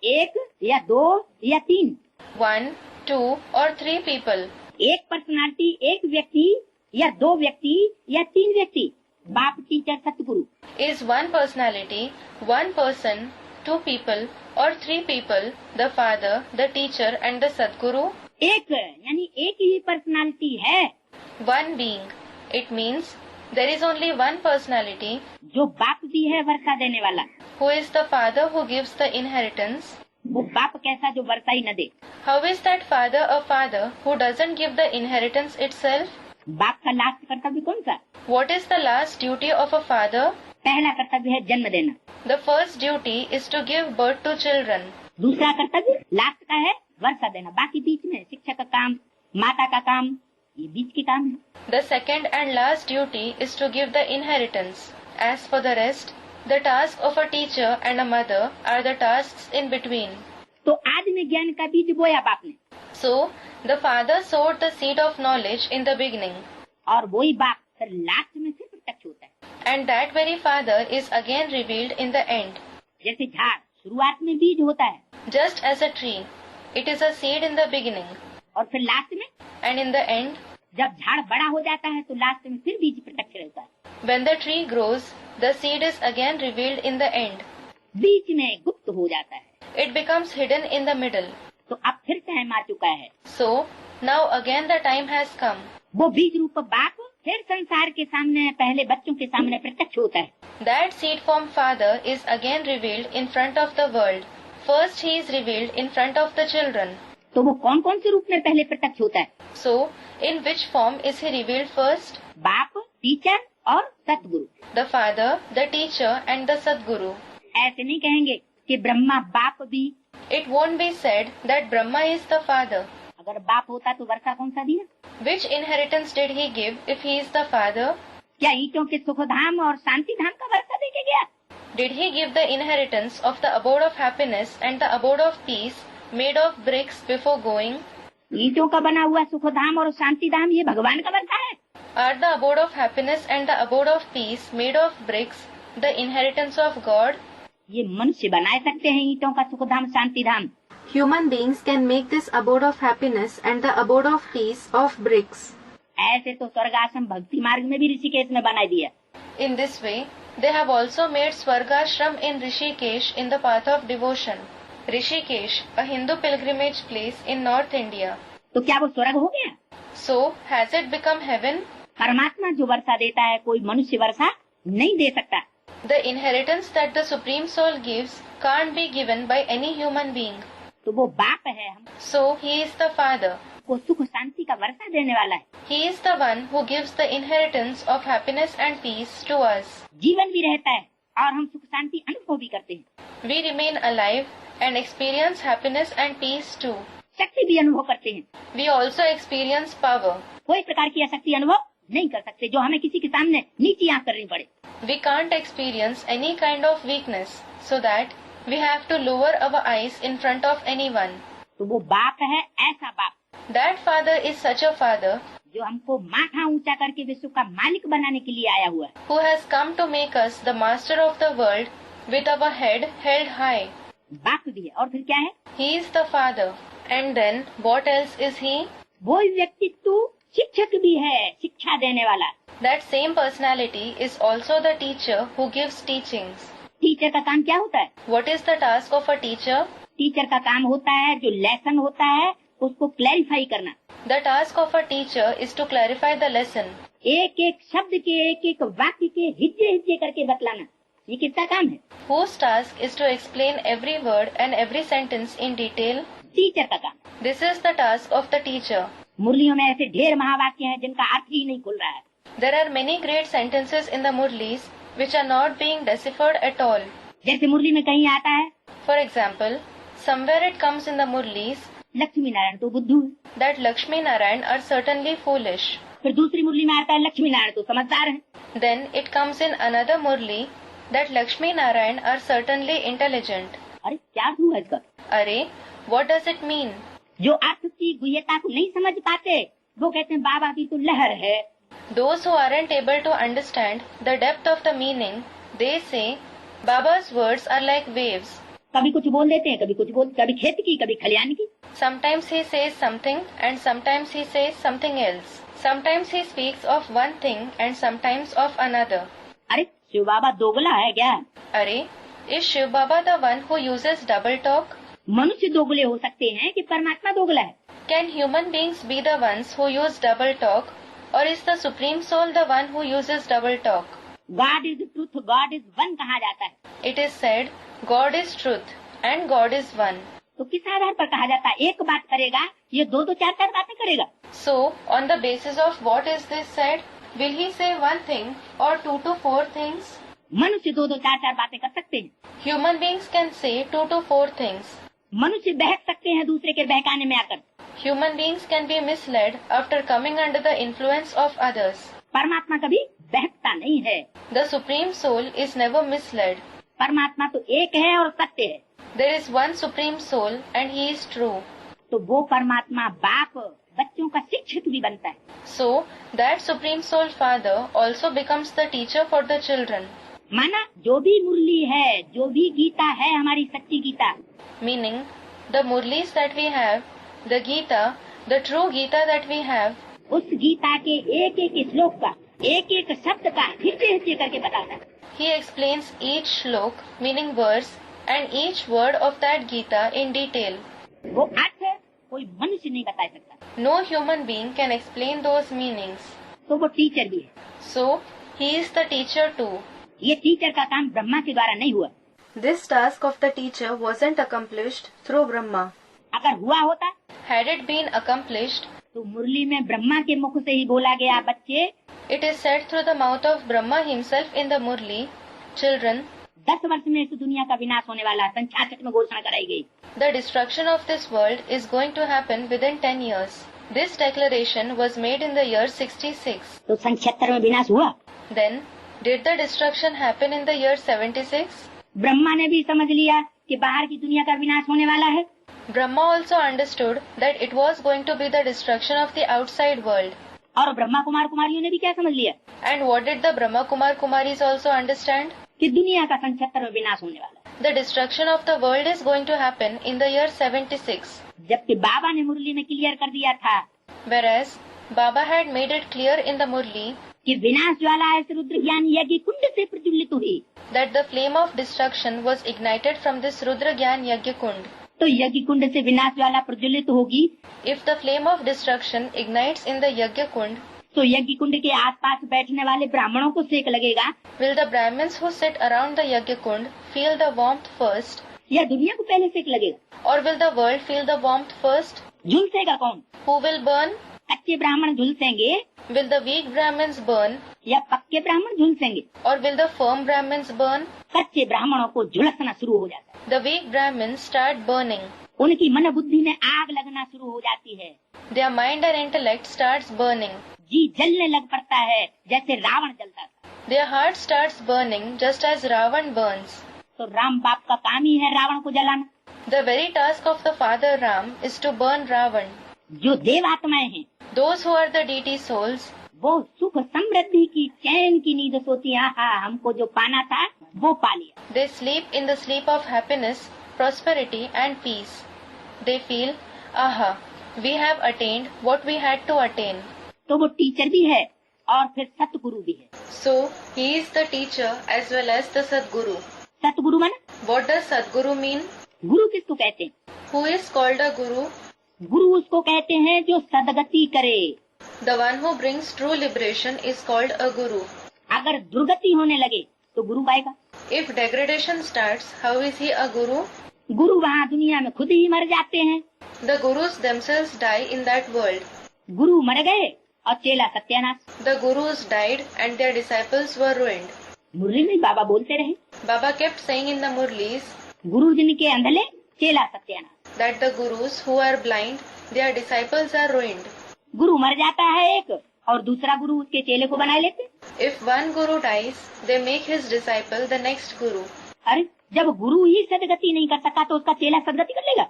एक या दो या तीन? 1, 2 or 3 people. एक पर्सनालिटी, एक व्यक्ति या दो व्यक्ति या तीन व्यक्ति? बाप, teacher, Satguru. Is one personality, one person, 2 people or 3 people, the father, the teacher and the Sadguru? एक यानी एक ही पर्सनालिटी है। One being. It means there is only one personality. जो बाप भी है वर्षा देने वाला। Who is the father who gives the inheritance? वो बाप कैसा जो वर्षा ही न दे? How is that father a father who doesn't give the inheritance itself? बाप का लास्ट कर्तव्य कौन सा? What is the last duty of a father? पहला कर्तव्य है जन्म देना। The first duty is to give birth to children. दूसरा कर्तव्य लास्ट का है वर्षा देना। बाकी बीच में शिक्षक का काम, माता का काम, ये बीच के काम है। The second and last duty is to give the inheritance. As for the rest, the task of a teacher and a mother are the tasks in between. तो आज में ज्ञान का बीज बोया बाप ने। So, the father sowed the seed of knowledge in the beginning. और वही बाप फिर लास्ट में फिर प्रत्यक्ष होता है। And that very father is again revealed in the end. जैसे झाड़ शुरुआत में बीज होता है, Just as a tree, it is a seed in the beginning. और फिर लास्ट में And in the end, जब झाड़ बड़ा हो जाता है तो लास्ट में फिर बीज प्रत्यक्ष रहता है। when the tree grows, the seed is again revealed in the end. बीच में गुप्त हो जाता है। It becomes hidden in the middle. तो अब फिर टाइम आ चुका है। So, now again the time has come. वो बीज रूप बाप फिर संसार के सामने, पहले बच्चों के सामने प्रत्यक्ष होता है। That seed form father is again revealed in front of the world. First he is revealed in front of the children. तो वो कौन कौन से रूप में पहले प्रत्यक्ष होता है? So, in which form is he revealed first? बाप, टीचर और सतगुरु। The father, the teacher and the Sadguru. ऐसे नहीं कहेंगे कि ब्रह्मा बाप भी। It won't be said that Brahma is the father. अगर बाप होता तो वर्षा कौन सा दिया? Which inheritance did he give if he is the father? क्या ईंटों के सुखधाम और शांति धाम का वर्षा देके गया? Did he give the inheritance of the abode of happiness and the abode of peace made of bricks before going? ईंटों का बना हुआ सुखधाम और शांति धाम ये भगवान का वर्षा है। Are the abode of happiness and the abode of peace made of bricks the inheritance of God? ये मनुष्य बना सकते हैं ईंटों का सुखधाम शांति धाम। Human beings can make this abode of happiness and the abode of peace of bricks. ऐसे तो स्वर्ग आश्रम भक्ति मार्ग में भी ऋषिकेश में बना दिया। In this way, they have also made Swargashram in Rishikesh in the path of devotion. Rishikesh, a Hindu pilgrimage place in North India. तो क्या वो स्वर्ग हो गया? So, has it become heaven? परमात्मा जो वर्षा देता है कोई मनुष्य वर्षा नहीं दे सकता। The inheritance that the Supreme Soul gives can't be given by any human being. तो वो बाप है, हम So, he is the father. को सुख शांति का वर्षा देने वाला है। He is the one who gives the inheritance of happiness and peace to us. जीवन भी रहता है और हम सुख शांति अनुभव भी करते हैं। We remain alive and experience happiness and peace too. शक्ति भी अनुभव करते हैं। We also experience power. कोई प्रकार की अशक्ति अनुभव नहीं कर सकते जो हमें किसी के सामने नीची आंख करनी पड़े। We can't experience any kind of weakness so that we have to lower our eyes in front of anyone. तो वो बाप है, ऐसा बाप That father is such a father जो हमको माथा ऊंचा करके विश्व का मालिक बनाने के लिए आया हुआ है, who has come to make us the master of the world with our head held high. बाप भी है और फिर क्या है? He is the Father. And then what else is he? वो व्यक्तित्व शिक्षक भी है, शिक्षा देने वाला। That same personality is also the teacher who gives teachings. Teacher का काम क्या होता है? What is the task of a teacher? Teacher का काम होता है जो लेसन होता है उसको क्लैरिफाई करना। The task of a teacher is to clarify the lesson. एक एक शब्द के, एक एक वाक्य के हिज्जे हिज्जे करके बतलाना, ये किसका काम है? Whose task is to explain every word and every sentence in detail? Teacher का काम। This is the task of the teacher. मुरलियों में ऐसे ढेर महावाक्य हैं जिनका अर्थ ही नहीं खुल रहा है। There are many great sentences in the Murlis which are not being deciphered at all. जैसे मुरली में कहीं आता है, For example, somewhere it comes in the Murlis Lakshmi Narayan तो बुद्धू है। that Lakshmi Narayan are certainly foolish. फिर दूसरी मुरली में आता है लक्ष्मी नारायण तो समझदार है। Then it comes in another Murli that Lakshmi Narayan are certainly intelligent. अरे क्या अर्थ हुआ इसका? Arey, what does it mean? जो अर्थ की गुह्यता को नहीं समझ पाते वो कहते हैं बाबा की तो लहर है। Those who aren't able to understand the depth of the meaning, they say Baba's words are like waves. कभी कुछ बोल देते हैं, कभी खेत की, कभी खलियान की। Sometimes he says something and sometimes he says something else. Sometimes he speaks of one thing and sometimes of another. अरे शिव बाबा दोगला है क्या? Arey, is Shiv Baba the one who uses double talk? मनुष्य दोगले हो सकते हैं कि परमात्मा दोगला है? Can human beings be the ones who use double talk, or is the Supreme Soul the one who uses double talk? God is truth, God is one कहा जाता है। It is said, God is truth and God is one. तो किस आधार पर कहा जाता है? एक बात करेगा, ये दो चार बातें करेगा। So, on the basis of what is this said, will he say one thing or 2 to 4 things? मनुष्य दो चार बातें कर सकते हैं। Human beings can say 2 to 4 things. मनुष्य बहक सकते हैं दूसरे के बहकाने में आकर। Human beings can be misled after coming under the influence of others. परमात्मा कभी बहकता नहीं है। The Supreme Soul is never misled. परमात्मा तो एक है और सत्य है। There is one Supreme Soul and he is true. तो वो परमात्मा बाप बच्चों का शिक्षक भी बनता है। So, that Supreme Soul Father also becomes the teacher for the children. माना जो भी मुरली है, जो भी गीता है, हमारी सच्ची Gita, Meaning, the Murlis that we have, the Gita, the true Gita that we have, उस गीता के एक एक श्लोक का, एक एक शब्द का हिस्से हिस्से करके बताता है। he explains each shlok, meaning verse, and each word of that Gita in detail. वो अर्थ कोई मनुष्य नहीं बता सकता। No human being can explain those meanings. तो वो टीचर भी है। So, he is the teacher too. ये टीचर का काम ब्रह्मा के द्वारा नहीं हुआ। This task of the teacher wasn't accomplished through Brahma. अगर हुआ होता Had it been accomplished, तो मुरली में ब्रह्मा के मुख से ही बोला गया, बच्चे it is said through the mouth of Brahma himself in the Murli, children, 10 वर्ष में इस दुनिया का विनाश होने वाला है। सन 66 में घोषणा कराई गई। the destruction of this world is going to happen within 10 years. This declaration was made in the year 66. तो सन 76 में विनाश हुआ। Then, did the destruction happen in the year 76? Brahma ने भी समझ लिया कि बाहर की दुनिया का विनाश होने वाला है। Brahma also understood that it was going to be the destruction of the outside world. और ब्रह्मा कुमार कुमारियों ने भी क्या समझ लिया And what did the Brahma Kumar Kumaris also understand? कि दुनिया का सन 76 में विनाश होने वाला है। The destruction of the world is going to happen in the year 76. जबकि बाबा ने मुरली में क्लियर कर दिया था Whereas, Baba had made it clear in the Murli कि विनाश ज्वाला इस रुद्र ज्ञान यज्ञ कुंड से प्रज्वलित हुई। that the flame of destruction was ignited from this Rudra Gyan Yagya Kund. तो यज्ञ कुंड से विनाश ज्वाला प्रज्वलित होगी If the flame of destruction ignites in the Yagya Kund, तो यज्ञ कुंड के आसपास बैठने वाले ब्राह्मणों को सेक लगेगा will the Brahmins who sit around the Yagya Kund feel the warmth first, या दुनिया को पहले सेक लगेगा? or will the world feel the warmth first? झुलसेगा कौन? Who will burn? कच्चे ब्राह्मण झुलसेंगे Will the weak Brahmins burn, या पक्के ब्राह्मण झुलसेंगे? or will the firm Brahmins burn? कच्चे ब्राह्मणों को झुलसना शुरू हो जाता है। The weak Brahmins start burning. उनकी मन बुद्धि में आग लगना शुरू हो जाती है। Their mind and intellect starts burning. जी जलने लग पड़ता है जैसे रावण जलता था। Their heart starts burning just as Ravan burns. तो राम बाप का काम ही है रावण को जलाना। The very task of the father Ram is to burn Ravan. जो देव आत्माएं हैं Those who are the deity souls, वो सुख समृद्धि की चैन की नींद सोती हैं, हाँ हमको जो पाना था वो पा लिया। they sleep in the sleep of happiness, prosperity and peace. They feel, aha, we have attained what we had to attain. तो वो टीचर भी है और फिर सतगुरु भी है। So, he is the teacher as well as the Sadguru. सतगुरु माना, What does Sadguru mean? गुरु किसको कहते हैं? Who is called a Guru? गुरु उसको कहते हैं जो सदगति करे। The one who brings true liberation is called a Guru. अगर दुर्गति होने लगे तो गुरु आएगा। If degradation starts, how is he a Guru? गुरु वहाँ दुनिया में खुद ही मर जाते हैं। The Gurus themselves die in that world. गुरु मर गए और चेला सत्यानाश। The Gurus died and their disciples were ruined. मुरली में बाबा बोलते रहे, Baba kept saying in the Murlis गुरु जिनके अंधले चेला सत्यानाश। that the Gurus who are blind, their disciples are ruined. गुरु मर जाता है एक और दूसरा गुरु उसके चेले को बना लेते। If one Guru dies, they make his disciple the next Guru. अरे जब गुरु ही सदगति नहीं कर सका तो उसका चेला सदगति कर लेगा।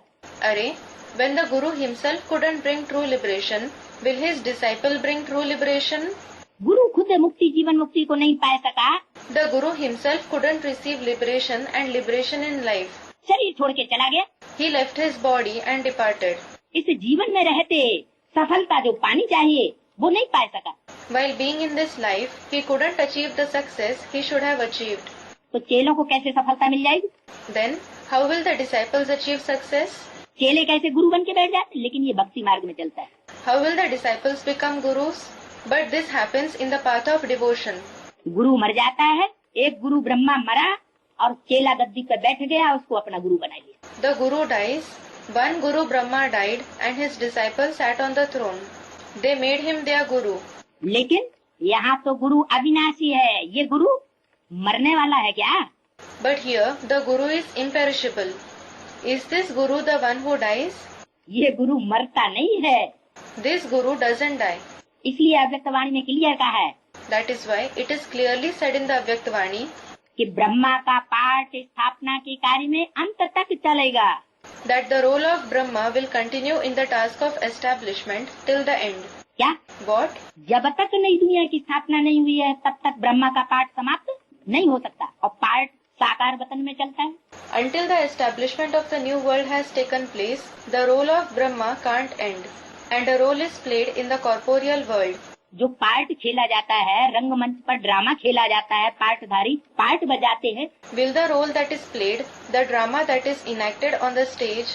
Arey, when the Guru himself couldn't bring true liberation, will his disciple bring true liberation? गुरु खुद मुक्ति जीवन मुक्ति को नहीं पा सका, The Guru himself couldn't receive liberation and liberation in life. शरीर छोड़ के चला गया। He left his body and departed. इस जीवन में रहते सफलता जो पानी चाहिए वो नहीं पा सका। While being in this life, he couldn't achieve the success he should have achieved. तो चेलों को कैसे सफलता मिल जाएगी? Then, how will the disciples achieve success? चेले कैसे गुरु बन के बैठ जाते? लेकिन ये भक्ति मार्ग में चलता है। How will the disciples become Gurus? But this happens in the path of devotion. गुरु मर जाता है, एक गुरु ब्रह्मा मरा और चेला गद्दी पर बैठ गया, उसको अपना गुरु बना लिया। The Guru dies. One Guru Brahma died and his disciples sat on the throne. They made him their Guru. लेकिन यहाँ तो गुरु अविनाशी है, ये गुरु मरने वाला है क्या? But here, the Guru is imperishable. Is this Guru the one who dies? ये गुरु मरता नहीं है, This Guru doesn't die. इसलिए अव्यक्तवाणी में क्लियर कहा है That is why it is clearly said in the Avyaktvani कि ब्रह्मा का पाठ स्थापना के कार्य में अंत तक चलेगा। that the role of Brahma will continue in the task of establishment till the end. क्या? What? जब तक नई दुनिया की स्थापना नहीं हुई है तब तक ब्रह्मा का पाठ समाप्त नहीं हो सकता और पाठ साकार वतन में चलता है। Until the establishment of the new world has taken place, the role of Brahma can't end, and a role is played in the corporeal world. जो पार्ट खेला जाता है, रंगमंच पर ड्रामा खेला जाता है, पार्टधारी पार्ट बजाते हैं, Will the role that is played, the drama that is enacted on the stage,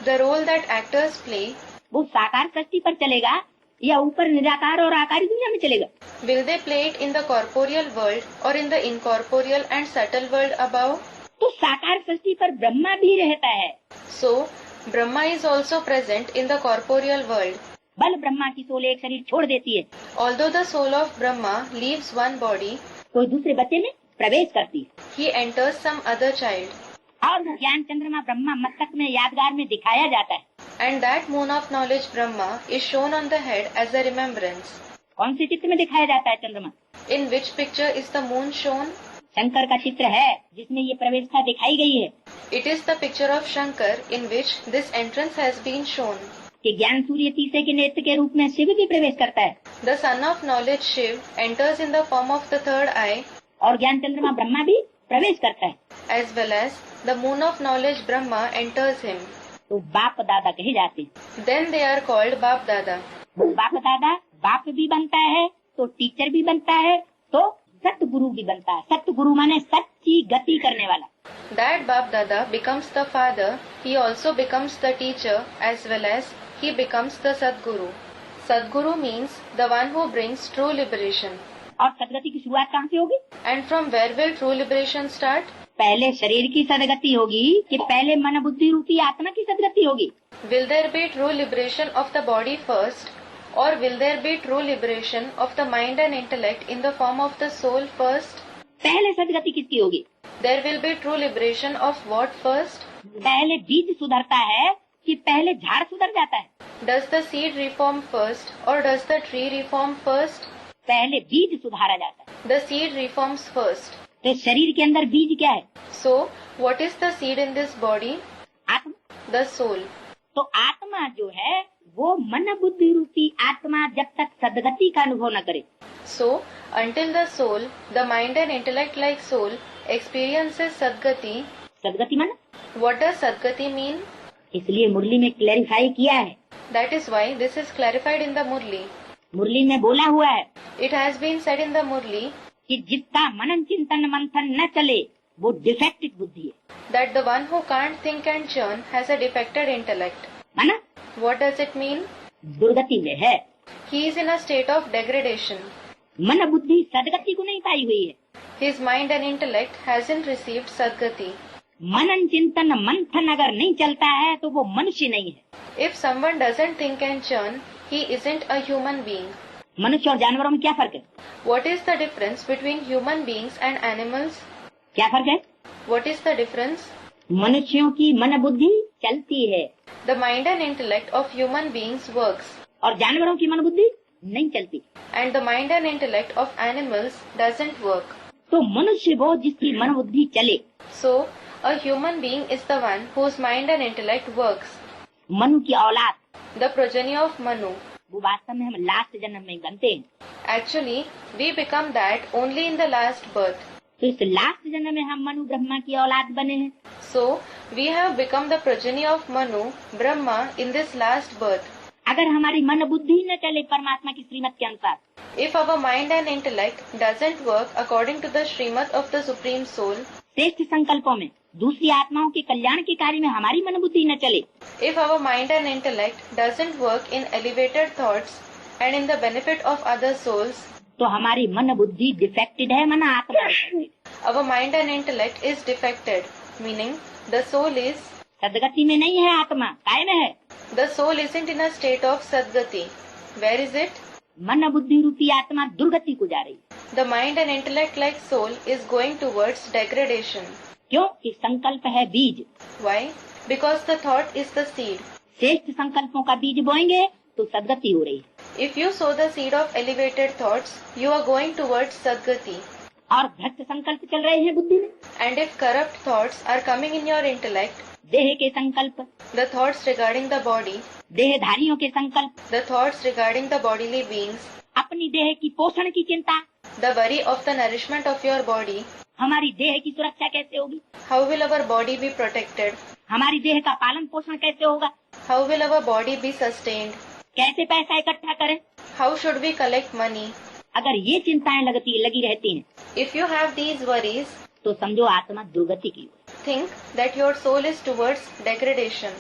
the role that actors play, वो साकार सृष्टि पर चलेगा या ऊपर निराकार और आकारी दुनिया में चलेगा? will they play it in the corporeal world or in the incorporeal and subtle world above? तो साकार सृष्टि पर ब्रह्मा भी रहता है। So, Brahma is also present in the corporeal world. बल ब्रह्मा की सोल एक शरीर छोड़ देती है, Although the soul of Brahma leaves one body, तो दूसरे बच्चे में प्रवेश करती है he enters some other child. और ज्ञान चंद्रमा ब्रह्मा मस्तक में यादगार में दिखाया जाता है। And that moon of knowledge Brahma is shown on the head as a remembrance. कौन से चित्र में दिखाया जाता है चंद्रमा? In which picture is the moon shown? Shankar का चित्र है जिसमें ये प्रवेशता दिखाई गई है It is the picture of Shankar in which this entrance has been shown. कि ज्ञान सूर्य तीसरे के नेत्र के रूप में शिव भी प्रवेश करता है The son of knowledge Shiv enters in the form of the third eye, और ज्ञान चंद्रमा ब्रह्मा भी प्रवेश करता है। as well as the moon of knowledge Brahma enters him. तो बाप दादा कहे जाते हैं। Then they are called Bap Dada. वो बाप दादा बाप भी बनता है तो टीचर भी बनता है तो सतगुरु भी बनता है। सतगुरु माने सच्ची गति करने वाला। That Bap Dada becomes the father, he also becomes the teacher as well as he becomes the Sadguru. Sadguru means the one who brings true liberation. और सदगति की शुरुआत कहाँ से होगी? And from where will true liberation start? पहले शरीर की सदगति होगी कि पहले मन बुद्धि रूपी आत्मा की सदगति होगी? Will there be true liberation of the body first, or will there be true liberation of the mind and intellect in the form of the soul first? पहले सदगति किसकी होगी? There will be true liberation of what first? पहले बीज सुधरता है कि पहले झाड़ सुधर जाता है? Does the seed reform first or does the tree reform first? पहले बीज सुधारा जाता है। The seed reforms first. तो शरीर के अंदर बीज क्या है? So, what is the seed in this body? आत्मा। The soul. तो आत्मा जो है वो मन बुद्धि रूपी आत्मा जब तक सदगति का अनुभव न करे, So, until the soul, the mind and intellect like soul, experiences Sadgati. सदगति मन, What does Sadgati mean? इसलिए मुरली में क्लैरिफाई किया है, That is why this is clarified in the Murli. मुरली में बोला हुआ है It has been said in the Murli कि जिसका मनन चिंतन मंथन न चले वो डिफेक्टेड बुद्धि है। that the one who can't think and churn has a defected intellect. माना What does it mean? दुर्गति में है, He is in a state of degradation. मन बुद्धि सदगति को नहीं पाई हुई है। His mind and intellect hasn't received Sadgati. मनन चिंतन मंथन अगर नहीं चलता है तो वो मनुष्य नहीं है। If someone doesn't think and churn, he isn't a human being. मनुष्य और जानवरों में क्या फर्क है? What is the difference between human beings and animals? क्या फर्क है? What is the difference? मनुष्यों की मन बुद्धि चलती है The mind and intellect of human beings works, और जानवरों की मन बुद्धि नहीं चलती। and the mind and intellect of animals doesn't work. तो मनुष्य वो जिसकी मन बुद्धि चले। So, a human being is the one whose mind and intellect works. Manu की औलाद, The progeny of Manu. वो वास्तव में हम लास्ट जन्म में बनते हैं। Actually, we become that only in the last birth. तो इस लास्ट जन्म में हम मनु ब्रह्मा की औलाद बने हैं। So, we have become the progeny of Manu, Brahma, in this last birth. अगर हमारी मन बुद्धि न चले परमात्मा की श्रीमत के अनुसार, If our mind and intellect doesn't work according to the Srimad of the Supreme Soul, श्रेष्ठ संकल्पों में दूसरी आत्माओं के कल्याण के कार्य में हमारी मन बुद्धि न चले, if our mind and intellect doesn't work in elevated thoughts and in the benefit of other souls, तो हमारी मन बुद्धि डिफेक्टेड है, मन आत्मा our mind and intellect is defected, meaning the soul is, सदगति में नहीं है, आत्मा काय में है। the soul isn't in a state of Sadgati. Where is it? मन बुद्धि रूपी आत्मा दुर्गति को जा रही है। The mind and intellect like soul is going towards degradation. क्यों? कि संकल्प है बीज। Why? Because the thought is the seed. श्रेष्ठ संकल्पों का बीज बोएंगे तो सदगति हो रही है, If you sow the seed of elevated thoughts, you are going towards Sadgati. और भ्रष्ट संकल्प चल रहे हैं बुद्धि में, And if corrupt thoughts are coming in your intellect, देह के संकल्प, the thoughts regarding the body, देहधारियों के संकल्प, the thoughts regarding the bodily beings, अपनी देह की पोषण की चिंता, the worry of the nourishment of your body, हमारी देह की सुरक्षा कैसे होगी, how will our body be protected? हमारी देह का पालन पोषण कैसे होगा, How will our body be sustained? कैसे पैसा इकट्ठा करें, How should we collect money? अगर ये चिंताएं लगी रहती हैं If you have these worries, तो समझो आत्मा दुर्गति की ओर। think that your soul is towards degradation.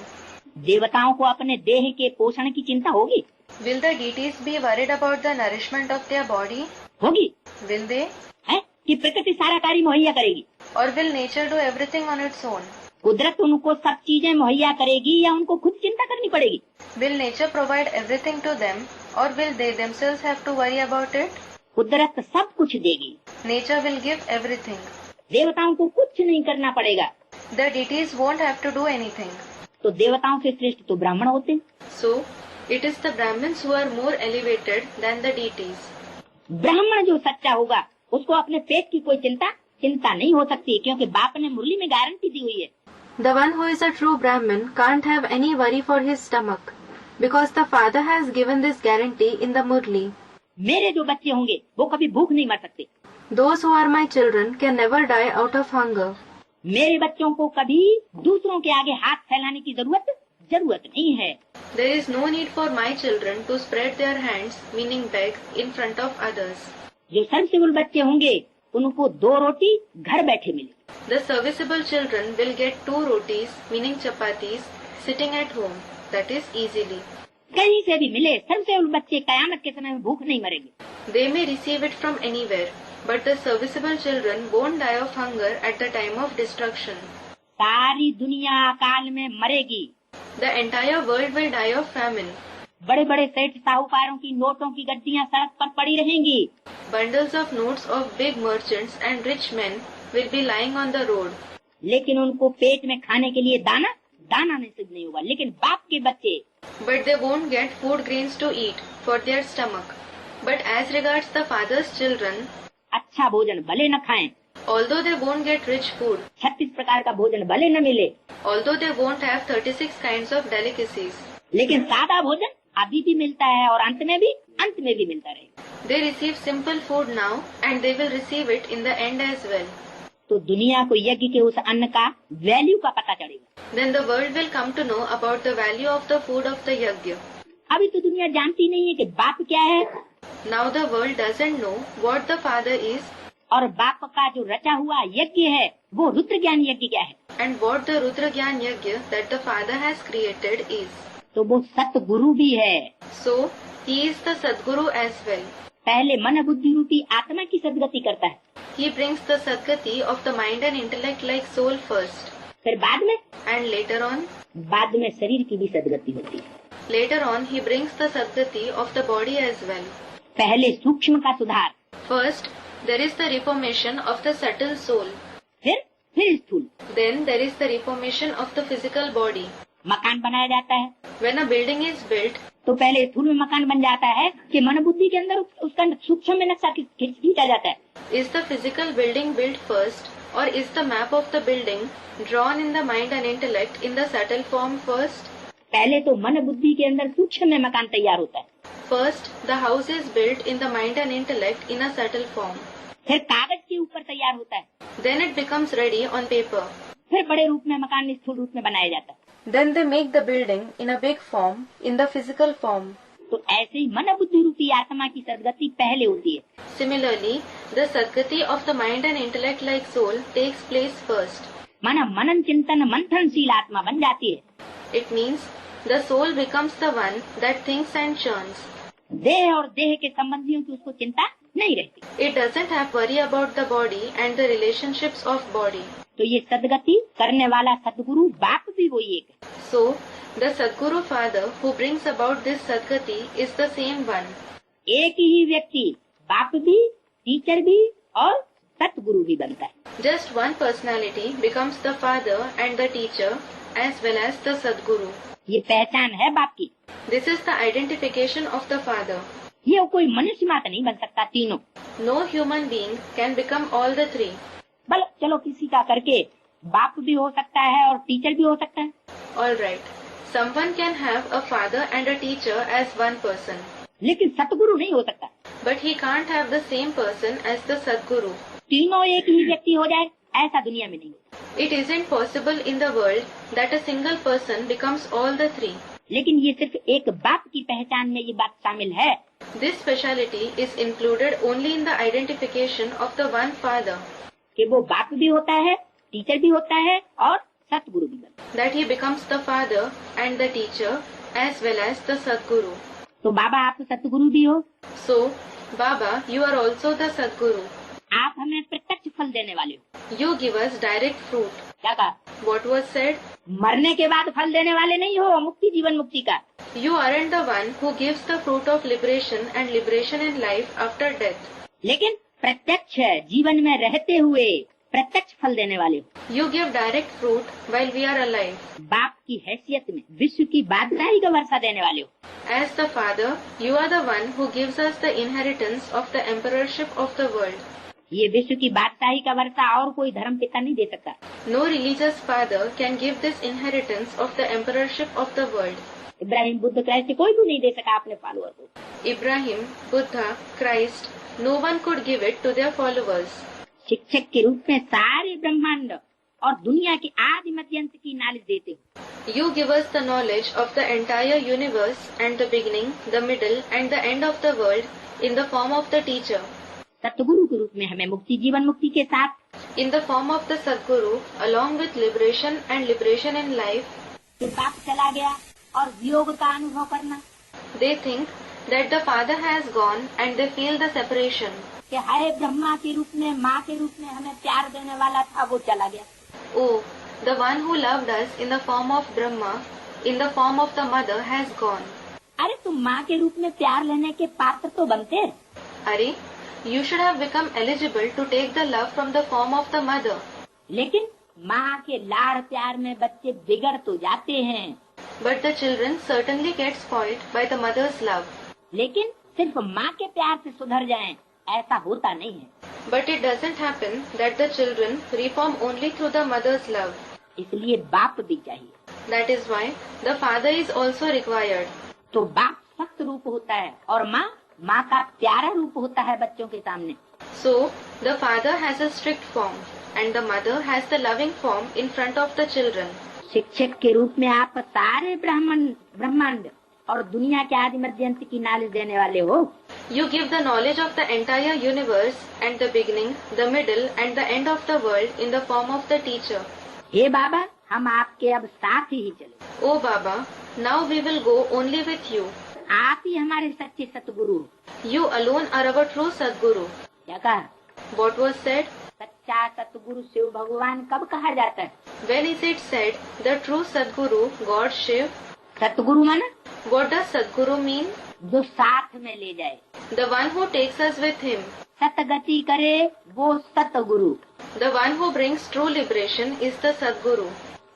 देवताओं को अपने देह के पोषण की चिंता होगी, Will the deities be worried about the nourishment of their body? होगी Will they? है कि प्रकृति सारा कार्य मुहैया करेगी, Or will nature do everything on its own? कुदरत उनको सब चीजें मुहैया करेगी या उनको खुद चिंता करनी पड़ेगी। Will nature provide everything to them, or will they themselves have to worry about it? कुदरत सब कुछ देगी, Nature will give everything. देवताओं को कुछ नहीं करना पड़ेगा। The deities won't have to do anything. तो देवताओं से श्रेष्ठ तो ब्राह्मण होते हैं। So, it is the Brahmins who are more elevated than the deities. ब्राह्मण जो सच्चा होगा उसको अपने पेट की कोई चिंता नहीं हो सकती, क्योंकि बाप ने मुरली में गारंटी दी हुई है। The one who is a true Brahmin can't have any worry for his stomach, because the father has given this guarantee in the Murli. मेरे जो बच्चे होंगे वो कभी भूख नहीं मर सकते। Those who are my children can never die out of hunger. मेरे बच्चों को कभी दूसरों के आगे हाथ फैलाने की जरूरत नहीं है। There is no need for my children to spread their hands, meaning beg, in front of others. जो सर्विसेबल बच्चे होंगे उनको 2 रोटी घर बैठे मिले। The serviceable children will get 2 rotis, meaning chapatis, sitting at home. That is easily. कहीं से भी मिले, सर्विसेबल बच्चे कयामत के समय में भूख नहीं मरेंगे। They may receive it from anywhere, but the serviceable children won't die of hunger at the time of destruction. सारी दुनिया अकाल में मरेगी। The entire world will die of famine. बड़े बड़े सेठ साहूकारों की नोटों की गड्डियां सड़क पर पड़ी रहेंगी। Bundles of notes of big merchants and rich men will be lying on the road. लेकिन उनको पेट में खाने के लिए दाना नसीब नहीं होगा। लेकिन बाप के बच्चे, But they won't get food grains to eat for their stomach. But as regards the father's children, अच्छा भोजन भले न खाएं, although they won't get rich food, 36 प्रकार का भोजन भले न मिले, although they won't have 36 kinds of delicacies, लेकिन सादा भोजन अभी भी मिलता है और अंत में भी मिलता रहेगा। They receive simple food now and they will receive it in the end as well. तो दुनिया को यज्ञ के उस अन्न का वैल्यू का पता चलेगा। Then the world will come to know about the value of the food of the yajna. अभी तो दुनिया जानती नहीं है कि बाप क्या है Now the world doesn't know what the Father is और बाप का जो रचा हुआ यज्ञ है वो रुद्र ज्ञान यज्ञ क्या है, and what the Rudra Gyan Yajna that the Father has created is. तो वो सतगुरु भी है। So he is the Sadguru as well. पहले मन बुद्धि रूपी आत्मा की सदगति करता है, He brings the Sadgati of the mind and intellect like soul first, फिर बाद में शरीर की भी सदगति होती है। later on he brings the Sadgati of the body as well. पहले सूक्ष्म का सुधार, First there is the reformation of the subtle soul. फिर स्थूल। Then there is the reformation of the physical body. मकान बनाया जाता है When a building is built, तो पहले स्थूल में मकान बन जाता है कि मन बुद्धि के अंदर उसका सूक्ष्म में नक्शा खींचा जाता है। is the physical building built first or is the map of the building drawn in the mind and intellect in the subtle form first? पहले तो मन बुद्धि के अंदर सूक्ष्म में मकान तैयार होता है, First, the house is built in the mind and intellect in a subtle form. फिर कागज के ऊपर तैयार होता है, Then it becomes ready on paper. फिर बड़े रूप में मकान स्थूल रूप में बनाया जाता है। Then they make the building in a big form, in the physical form. तो ऐसे ही मन बुद्धि रूपी आत्मा की सदगति पहले होती है। Similarly, the Sadgati of the mind and intellect like soul takes place first. मनन चिंतन मंथनशील आत्मा बन जाती है। It means the soul becomes the one that thinks and churns. देह और देह के संबंधियों की उसको चिंता नहीं रहती। It doesn't have worry about the body and the relationships of body. तो ये सदगति करने वाला सदगुरु बाप भी वही एक है। So, the Sadguru Father who brings about this Sadgati is the same one. एक ही व्यक्ति बाप भी, टीचर भी और सतगुरु भी बनता है। Just one personality becomes the Father and the teacher as well as the Sadguru. ये पहचान है बाप की। This is the identification of the Father. ये कोई मनुष्य मात्र नहीं बन सकता तीनों। No human being can become all the three. बल चलो किसी का करके बाप भी हो सकता है और टीचर भी हो सकता है। Alright, someone can have a father and a teacher as one person. लेकिन सतगुरु नहीं हो सकता। But he can't have the same person as the Sadguru. तीनों एक ही व्यक्ति हो जाए ऐसा दुनिया में नहीं। It isn't possible in the world that a single person becomes all the three. लेकिन ये सिर्फ एक बाप की पहचान में ये बात शामिल है। This speciality is included only in the identification of the one Father. कि वो बाप भी होता है, टीचर भी होता है और सतगुरु भी बनता है। That he becomes the Father and the teacher as well as the Sadguru. तो बाबा आप सतगुरु भी हो, So, Baba, you are also the Sadguru. आप हमें प्रत्यक्ष फल देने वाले हो। You give us direct fruit. क्या कहा? What was said? मरने के बाद फल देने वाले नहीं हो, मुक्ति जीवन मुक्ति का। You aren't the one who gives the fruit of liberation and liberation in life after death. लेकिन प्रत्यक्ष जीवन में रहते हुए प्रत्यक्ष फल देने वाले हो। You give direct fruit while we are alive. बाप की हैसियत में विश्व की बादशाही का वर्षा देने वाले हो। As the Father, you are the one who gives us the inheritance of the emperorship of the world. ये विश्व की बादशाही का वर्षा और कोई धर्म पिता नहीं दे सकता। No religious father can give this inheritance of the emperorship of the world. Ibrahim Buddha Christ कोई भी नहीं दे सका अपने फॉलोअर को। Ibrahim, Buddha, Christ, no one could give it to their followers. शिक्षक के रूप में सारे ब्रह्मांड और दुनिया के आदि मध्य अंत की नॉलेज देते हो। You give us the knowledge of the entire universe and the beginning, the middle and the end of the world in the form of the teacher. सतगुरु के रूप में हमें मुक्ति जीवन मुक्ति के साथ In the form of the Sadguru, along with liberation and liberation in life, फिर बाप चला गया और वियोग का अनुभव करना। they think that the Father has gone and they feel the separation. कि हाय ब्रह्मा के रूप में माँ के रूप में हमें प्यार देने वाला था वो चला गया। Oh, the one who loved us in the form of Brahma, in the form of the mother has gone. अरे तुम माँ के रूप में प्यार लेने के पात्र तो बनते। Are, you should have become eligible to take the love from the form of the mother. लेकिन माँ के लाड़ प्यार में बच्चे बिगड़ तो जाते हैं। But the children certainly get spoiled by the mother's love. लेकिन सिर्फ माँ के प्यार से सुधर जाएं, ऐसा होता नहीं है। But it doesn't happen that the children reform only through the mother's love. इसलिए बाप भी चाहिए। That is why the father is also required. तो बाप सख्त रूप होता है और माँ का प्यारा रूप होता है बच्चों के सामने। So, the father has a strict form and the mother has the loving form in front of the children. शिक्षक के रूप में आप सारे ब्रह्मांड और दुनिया के आदि मध्य अंत की नॉलेज देने वाले हो। You give the knowledge of the entire universe and the beginning, the middle and the end of the world in the form of the teacher. हे बाबा, हम आपके अब साथ ही चले। Oh Baba, now we will go only with you. आप ही हमारे सच्चे सतगुरु। You alone are our true Sadguru. क्या कहा? What was said? सच्चा सतगुरु शिव भगवान कब कहा जाता है? When is it said the true Sadguru, God Shiv? सतगुरु माना What does Sadguru mean? जो साथ में ले जाए, The one who takes us with him. Sadgati करे वो सतगुरु। The one who brings true liberation is the Sadguru.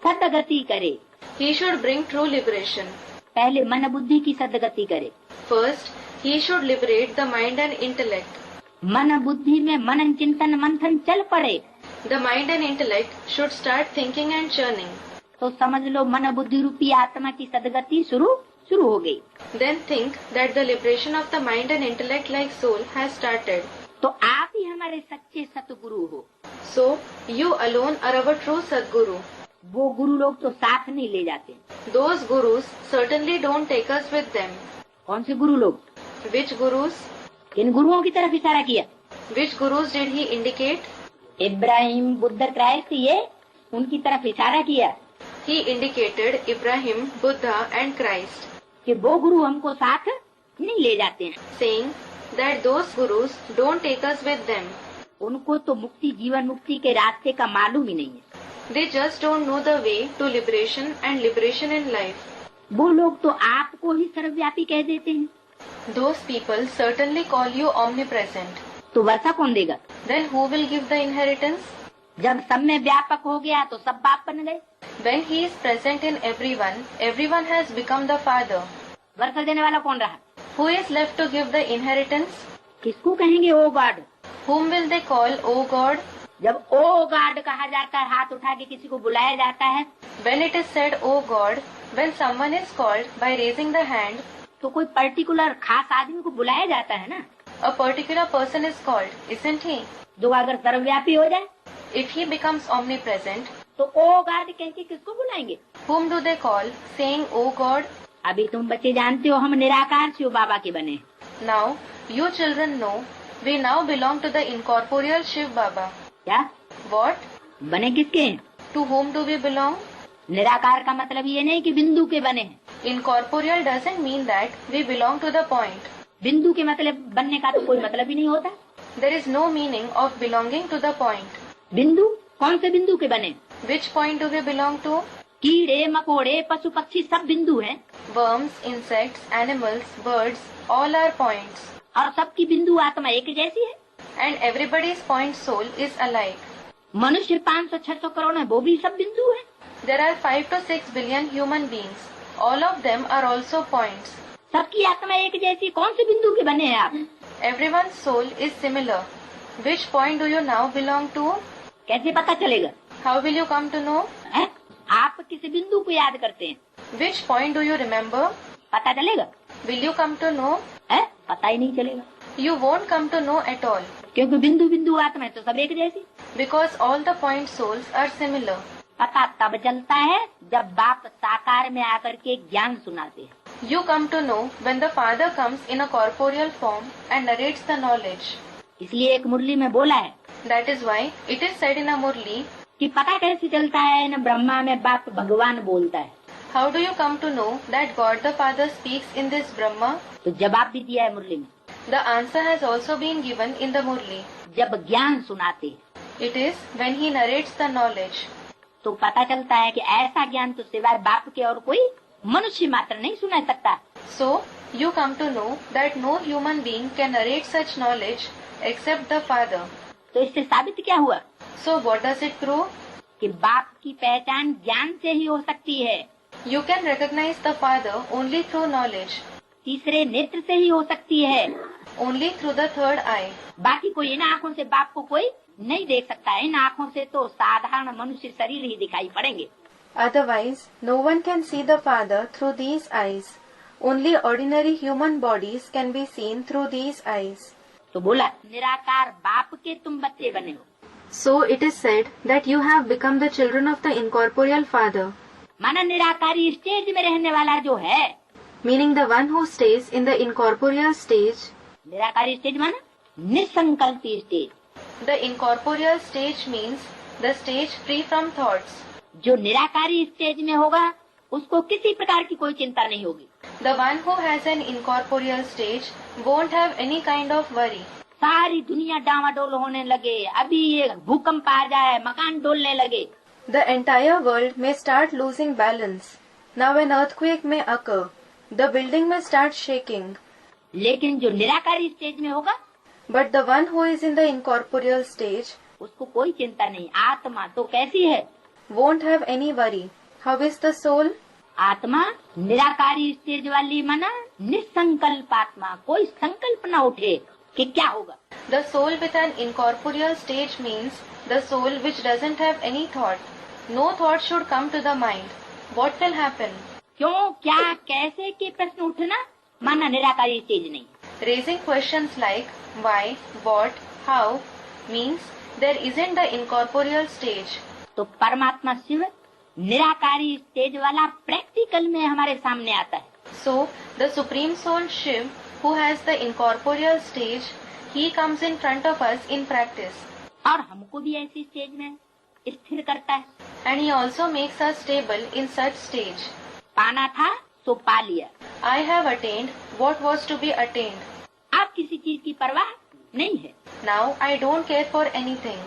Sadgati करे, He should bring true liberation. पहले मन बुद्धि की सदगति करे। First, he should liberate the mind and intellect. मन बुद्धि में मनन चिंतन मंथन चल पड़े The mind and intellect should start thinking and churning. तो समझ लो मन बुद्धि रूपी आत्मा की सदगति शुरू हो गई। Then think that the liberation of the mind and intellect like soul has started. तो आप ही हमारे सच्चे सतगुरु हो। So, you alone are our true Sadguru. वो गुरु लोग तो साथ नहीं ले जाते। Those gurus certainly don't take us with them. कौन से गुरु लोग? Which gurus? किन गुरुओं की तरफ इशारा किया? Which gurus did he indicate? Ibrahim, Buddha, Christ, ये उनकी तरफ इशारा किया He indicated Ibrahim, Buddha and Christ, कि वो गुरु हमको साथ नहीं ले जाते हैं। saying that those gurus don't take us with them. उनको तो मुक्ति, जीवन मुक्ति के रास्ते का मालूम ही नहीं है। They just don't know the way to liberation and liberation in life. वो लोग तो आपको ही सर्वव्यापी कह देते हैं। Those people certainly call you omnipresent. तो वर्षा कौन देगा? Then who will give the inheritance? जब सब में व्यापक हो गया तो सब बाप बन गए। When he is present in everyone, everyone has become the father. वर्षा देने वाला कौन रहा? Who is left to give the inheritance? किसको कहेंगे ओ God? Whom will they call, O God? जब ओ गॉड कहा जाता है, हाथ उठा के किसी को बुलाया जाता है, When it is said, O God, when someone is called by raising the hand, तो कोई पर्टिकुलर खास आदमी को बुलाया जाता है ना। a particular person is called, isn't he? जो अगर सर्वव्यापी हो जाए If he becomes omnipresent, तो ओ गॉड कह के किसको बुलाएंगे? whom do they call, saying, O God? अभी तुम बच्चे जानते हो हम निराकार शिव बाबा के बने। Now, you children know, we now belong to the incorporeal Shiv Baba. क्या What? बने किसके हैं? To whom do we belong? निराकार का मतलब ये नहीं कि बिंदु के बने हैं। Incorporeal doesn't mean that we belong to the point. बिंदु के मतलब बनने का तो कोई मतलब ही नहीं होता। There is no meaning of belonging to the point. बिंदु कौन से बिंदु के बने? Which point do we belong to? कीड़े मकोड़े पशु पक्षी सब बिंदु हैं Worms, insects, animals, birds, all are points. और सबकी बिंदु आत्मा एक जैसी है। And everybody's point soul is alike. मनुष्य 500-600 करोड़ है, वो भी सब बिंदु है। There are 5 to 6 billion human beings. All of them are also points. सबकी आत्मा एक जैसी, कौन से बिंदु के बने हैं आप? Everyone's soul is similar. Which point do you now belong to? कैसे पता चलेगा? How will you come to know? है? आप किस बिंदु को याद करते हैं? Which point do you remember? पता चलेगा? Will you come to know? है? पता ही नहीं चलेगा, You won't come to know at all. क्योंकि बिंदु बिंदु आत्मा है तो सब एक जैसी। Because all the point souls are similar. पता तब चलता है जब बाप साकार में आकर के ज्ञान सुनाते हैं। You come to know when the Father comes in a corporeal form and narrates the knowledge. इसलिए एक मुरली में बोला है That is why it is said in a Murli, कि पता कैसे चलता है न ब्रह्मा में बाप भगवान बोलता है। how do you come to know that God the Father speaks in this Brahma? तो जवाब भी दिया है मुरली में, The answer has also been given in the Murli. जब ज्ञान सुनाते हैं It is when he narrates the knowledge. तो पता चलता है कि ऐसा ज्ञान तो सिवाय बाप के और कोई मनुष्य मात्र नहीं सुना सकता। So, you come to know that no human being can narrate such knowledge except the Father. तो इससे साबित क्या हुआ? So, what does it prove? कि बाप की पहचान ज्ञान से ही हो सकती है, You can recognize the Father only through knowledge, तीसरे नेत्र से ही हो सकती है, only through the third eye. बाकी कोई इन आँखों से बाप को कोई नहीं देख सकता है। इन आँखों से तो साधारण मनुष्य शरीर ही दिखाई पड़ेंगे। Otherwise, no one can see the Father through these eyes. Only ordinary human bodies can be seen through these eyes. तो बोला निराकार बाप के तुम बच्चे बने हो. So it is said that you have become the children of the incorporeal Father, माना निराकारी स्टेज में रहने वाला जो है, meaning the one who stays in the incorporeal stage. निराकारी स्टेज माना निसंकल्पी stage. The incorporeal stage means the stage free from thoughts. जो निराकारी स्टेज में होगा उसको किसी प्रकार की कोई चिंता नहीं होगी. The one who has an incorporeal stage won't have any kind of worry. सारी दुनिया डामाडोल होने लगे, अभी ये भूकंप आ जाए, मकान डोलने लगे. The entire world may start losing balance. Now an earthquake may occur. The building may start shaking. लेकिन जो निराकारी स्टेज में होगा But the one who is in the incorporeal stage उसको कोई चिंता नहीं. आत्मा तो कैसी है? won't have any worry. How is the soul? आत्मा निराकारी स्टेज वाली माना निसंकल्प आत्मा. कोई संकल्प ना उठे कि क्या होगा. The soul with an incorporeal stage means the soul which doesn't have any thought. No thought should come to the mind. What will happen? क्यों, क्या, कैसे के प्रश्न उठना माना निराकारी स्टेज नहीं. Raising questions like why, what, how means there isn't the incorporeal stage. तो परमात्मा शिव निराकारी स्टेज वाला प्रैक्टिकल में हमारे सामने आता है. So the Supreme Soul Shiv, who has the incorporeal stage, he comes in front of us in practice. और हमको भी ऐसी स्टेज में स्थिर करता है. And he also makes us stable in such stage. पाना था तो पा लिया. I have attained what was to be attained. अब किसी चीज की परवाह नहीं है. Now I don't care for anything.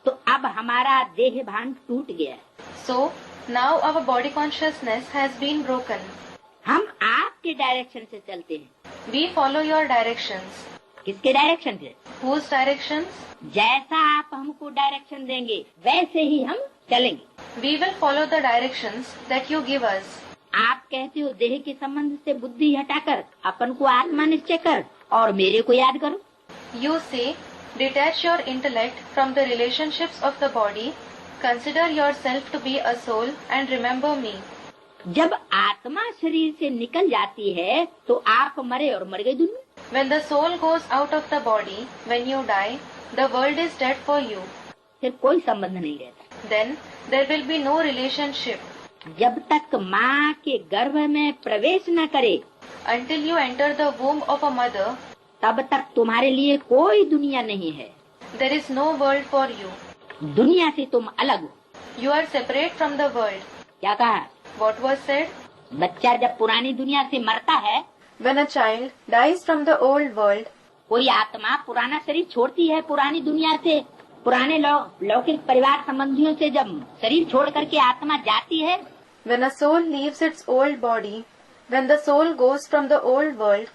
तो अब हमारा देह भान टूट गया है. So now our body consciousness has been broken. हम आपके डायरेक्शन से चलते हैं. We follow your directions. किसके डायरेक्शन से? Whose directions? जैसा आप हमको डायरेक्शन देंगे वैसे ही हम चलेंगे. We will follow the directions that you give us. आप कहते हो देह के संबंध से बुद्धि हटाकर अपन को आत्मा निश्चय कर और मेरे को याद करो. You say, detach your intellect from the relationships of the body, consider yourself to be a soul and remember me. जब आत्मा शरीर से निकल जाती है तो आप मरे और मर गई दुनिया. When the soul goes out of the body, when you die, the world is dead for you. फिर कोई संबंध नहीं रहता. Then there will be no relationship. जब तक माँ के गर्भ में प्रवेश न करे Until you enter the womb of a mother, तब तक तुम्हारे लिए कोई दुनिया नहीं है. there is no world for you. दुनिया से तुम अलग हो. You are separate from the world. क्या कहा? What was said? बच्चा जब पुरानी दुनिया से मरता है, When a child dies from the old world, कोई आत्मा पुराना शरीर छोड़ती है पुरानी दुनिया से, पुराने लौकिक परिवार संबंधियों से जब शरीर छोड़ करके आत्मा जाती है, when a soul leaves its old body, when the soul goes from the old world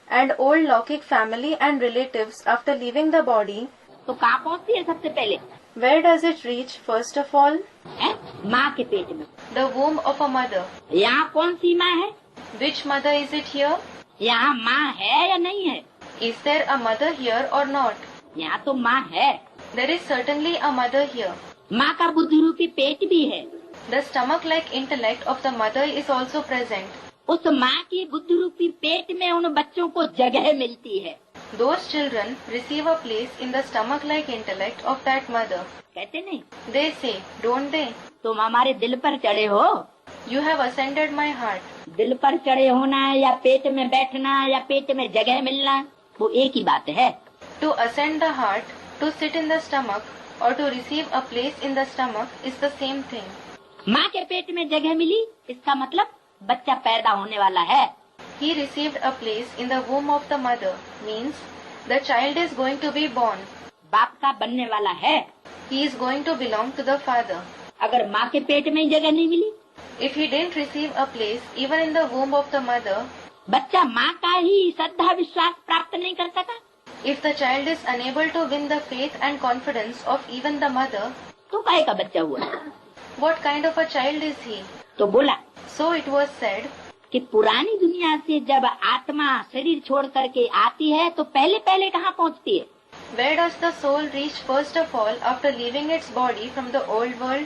and old Lokik family and relatives after leaving the body, तो कहाँ पहुँचती है सबसे पहले? where does it reach first of all? है? माँ के पेट में. The womb of a mother. यहाँ कौन सी माँ है? Which mother is it here? यहाँ माँ है या नहीं है? Is there a mother here or not? यहाँ तो माँ है. There is certainly a mother here. माँ का बुद्धि रूपी पेट भी है. The stomach-like intellect of the mother is also present. उस माँ की बुद्धि रूपी पेट में उन बच्चों को जगह मिलती है. Those children receive a place in the stomach-like intellect of that mother. कहते नहीं? They say, don't they? तुम हमारे दिल पर चढ़े हो. You have ascended my heart. दिल पर चढ़े होना या पेट में बैठना या पेट में जगह मिलना वो एक ही बात है. To ascend the heart, to sit in the stomach, or to receive a place in the stomach is the same thing. माँ के पेट में जगह मिली इसका मतलब बच्चा पैदा होने वाला है. He received a place in the womb of the mother means the child is going to be born. बाप का बनने वाला है. He is going to belong to the father. अगर माँ के पेट में ही जगह नहीं मिली, If he didn't receive a place even in the womb of the mother, बच्चा माँ का ही श्रद्धा विश्वास प्राप्त नहीं कर सका, if the child is unable to win the faith and confidence of even the mother, तो काहे का बच्चा हुआ? what kind of a child is he? तो बोला So it was said, कि पुरानी दुनिया से जब आत्मा शरीर छोड़ करके आती है तो पहले पहले कहाँ पहुँचती है? where does the soul reach first of all after leaving its body from the old world?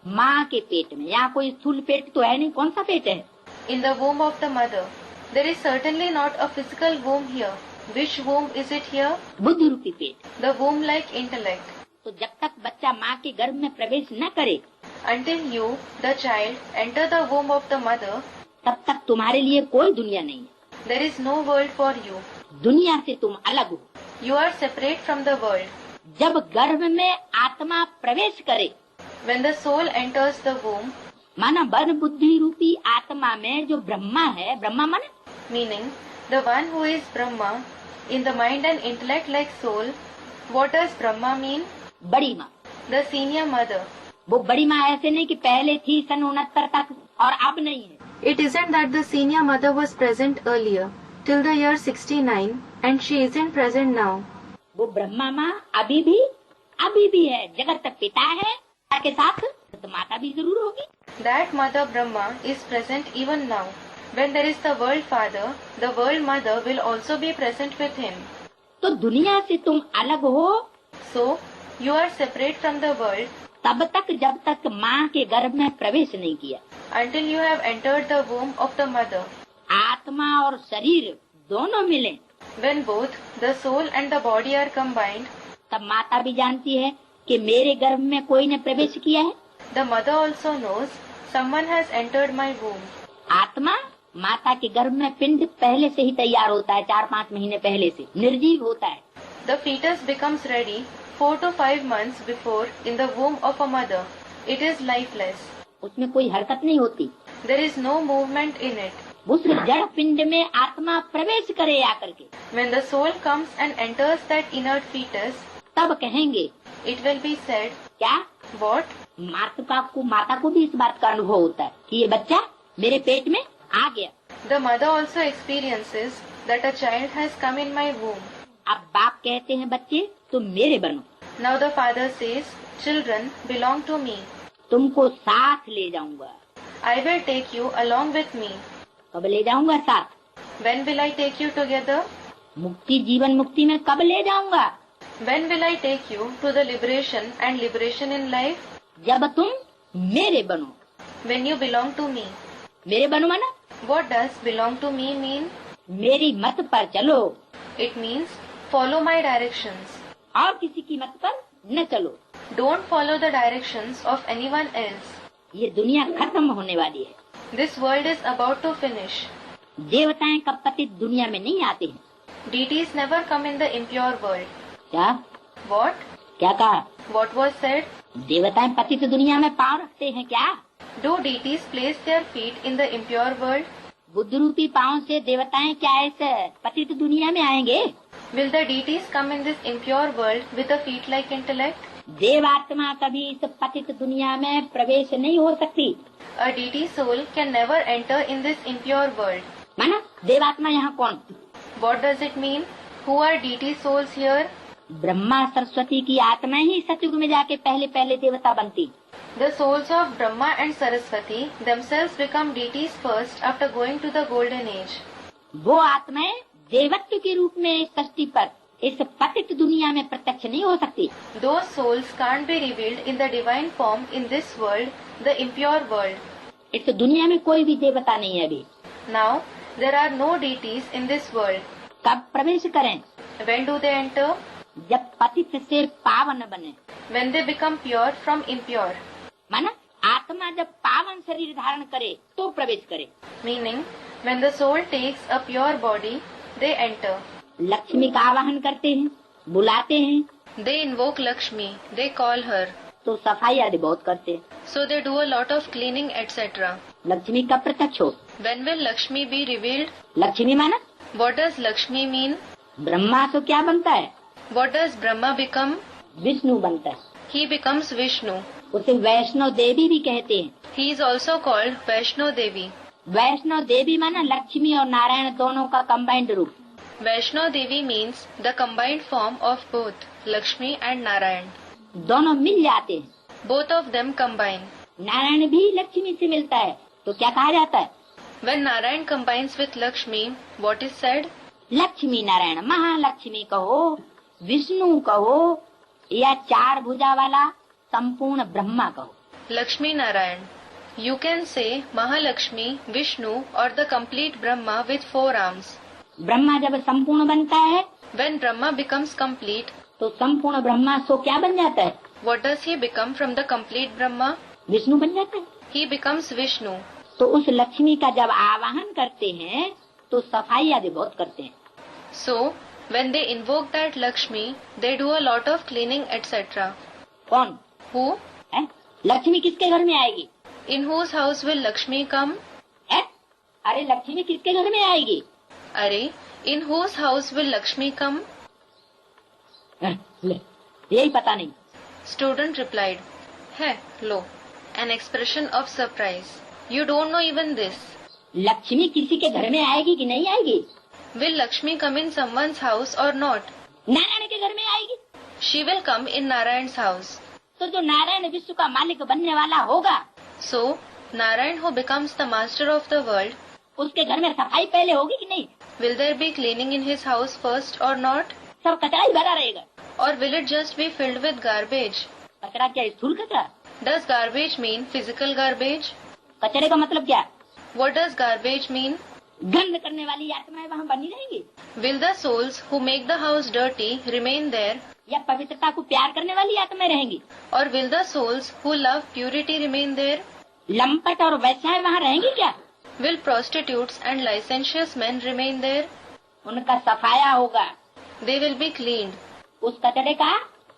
माँ के पेट में. यहाँ कोई स्थूल पेट तो है नहीं. कौन सा पेट है? In the womb of the mother. There is certainly not a physical womb here. Which womb is it here? बुद्धि रूपी पेट। The womb-like intellect. तो जब तक बच्चा माँ के गर्भ में प्रवेश न करे, Until you, the child, enter the womb of the mother, तब तक तुम्हारे लिए कोई दुनिया नहीं है। there is no world for you. दुनिया से तुम अलग हो। You are separate from the world. जब गर्भ में आत्मा प्रवेश करे, When the soul enters the womb, माना मन बुद्धि रूपी आत्मा में जो ब्रह्मा है, ब्रह्मा माने meaning the one who is Brahma, in the mind and intellect like soul, what does Brahma mean? बड़ी माँ। The senior mother. वो बड़ी माँ ऐसे नहीं कि पहले थी सन 69 तक और अब नहीं है। It isn't that the senior mother was present earlier, till the year 69, and she isn't present now. वो ब्रह्मा माँ अभी भी है। जगत पिता है के साथ तो माता भी जरूर होगी। That mother Brahma is present even now. When there is the world father, the world mother will also be present with him. तो दुनिया से तुम अलग हो So, you are separate from the world तब तक जब तक माँ के गर्भ में प्रवेश नहीं किया। until you have entered the womb of the mother. आत्मा और शरीर दोनों मिले When both the soul and the body are combined, तब माता भी जानती है कि मेरे गर्भ में कोई ने प्रवेश किया है। the mother also knows someone has entered my womb. आत्मा माता के गर्भ में पिंड पहले से ही तैयार होता है, 4-5 महीने पहले से निर्जीव होता है। The fetus becomes ready 4 to 5 months before in the womb of a mother. It is lifeless. उसमें कोई हरकत नहीं होती। There is no movement in it. उस जड़ पिंड में आत्मा प्रवेश करे आकर के, When the soul comes and enters that inert fetus, तब कहेंगे it will be said, क्या what? माता को भी इस बात का अनुभव होता है कि ये बच्चा मेरे पेट में आ गया। The mother also experiences that a child has come in my womb. अब बाप कहते हैं बच्चे तुम मेरे बनो, Now the father says, children belong to me. तुमको साथ ले जाऊंगा। I will take you along with me. कब ले जाऊंगा साथ? When will I take you together? मुक्ति जीवन मुक्ति में कब ले जाऊंगा? When will I take you to the liberation and liberation in life? जब तुम मेरे बनो। When you belong to me. मेरे बनो माना What does belong to me mean? मेरी मत पर चलो It means follow my directions. और किसी की मत पर न चलो। Don't follow the directions of anyone else. ये दुनिया खत्म होने वाली है। This world is about to finish. देवताएं कब पतित दुनिया में नहीं आते हैं। Deities never come in the impure world. क्या What? क्या कहा? What was said? देवताएं पतित दुनिया में पाँव रखते हैं क्या? Do deities place their feet in the impure world? Buddha रूपी पाँव से देवताएं क्या ऐसे पतित दुनिया में आएंगे? Will the deities come in this impure world with a feet-like intellect? देवात्मा कभी इस पतित दुनिया में प्रवेश नहीं हो सकती। A deity soul can never enter in this impure world. माना देवात्मा यहाँ कौन? What does it mean? Who are deity souls here? Brahma Saraswati की आत्मा ही सतयुग में जाके पहले देवता बनती। The souls of Brahma and Saraswati themselves become deities first after going to the golden age. वो आत्माएं देवत्व के रूप में इस सृष्टि पर इस पतित दुनिया में प्रत्यक्ष नहीं हो सकती। Those souls can't be revealed in the divine form in this world, the impure world. इस दुनिया में कोई भी देवता नहीं है अभी। Now, there are no deities in this world. कब प्रवेश करें? When do they enter? जब पतित से पावन बने। When they become pure from impure. माना आत्मा जब पावन शरीर धारण करे तो प्रवेश करे। Meaning, when the soul takes a pure body, they enter. Lakshmi का आवाहन करते हैं, बुलाते हैं, They invoke Lakshmi, they call her. तो सफाई आदि बहुत करते हैं। So they do a lot of cleaning, etc. Lakshmi का प्रत्यक्ष हो। When will Lakshmi be revealed? Lakshmi माना What does Lakshmi mean? Brahma तो क्या बनता है? What does Brahma become? Vishnu बनता है। He becomes Vishnu. उसे वैष्णव देवी भी कहते हैं। He is also called Vaishno Devi. Vaishno Devi माना लक्ष्मी और नारायण दोनों का कंबाइंड रूप। Vaishno Devi means the combined form of both Lakshmi and Narayan. दोनों मिल जाते हैं। Both of them combine. Narayan भी लक्ष्मी से मिलता है तो क्या कहा जाता है? When Narayan combines with Lakshmi, what is said? Lakshmi Narayan Mahalakshmi कहो, विष्णु कहो या 4 भुजा वाला संपूर्ण ब्रह्मा कहो। Lakshmi Narayan. You can say Mahalakshmi, Vishnu or the complete Brahma with 4 arms. Brahma जब संपूर्ण बनता है When Brahma becomes complete, तो संपूर्ण ब्रह्मा सो क्या बन जाता है? what does he become from the complete Brahma? Vishnu बन जाता है। He becomes Vishnu. तो उस लक्ष्मी का जब आवाहन करते हैं तो सफाई आदि बहुत करते हैं। So, when they invoke that Lakshmi, they do a lot of cleaning, etc. कौन Who? है? लक्ष्मी किसके घर में आएगी? In whose house will Lakshmi come? है? अरे लक्ष्मी किसके घर में आएगी? Are, in whose house will Lakshmi come? यही पता नहीं। Student replied, "Hai, lo." An expression of surprise. You don't know even this. Lakshmi किसी के घर में आएगी कि नहीं आएगी? Will Lakshmi come in someone's house or not? Narayan के घर में आएगी। She will come in Narayan's house. तो जो नारायण विश्व का मालिक बनने वाला होगा So, Narayan who becomes the master of the world, उसके घर में सफाई पहले होगी कि नहीं? will there be cleaning in his house first or not? सब कचरा ही भरा रहेगा। Or will it just be filled with garbage? कचरा क्या स्थूल कचरा? Does garbage mean physical garbage? कचरे का मतलब क्या? What does garbage mean? गंध करने वाली आत्माएं वहाँ बनी रहेंगी Will the souls who make the house dirty remain there? या पवित्रता को प्यार करने वाली आत्माएं रहेंगी? Or will the souls who love purity remain there? लंपट और वैश्याएं वहाँ रहेंगी क्या? Will prostitutes and licentious men remain there? उनका सफाया होगा। They will be cleaned. उस कचरे का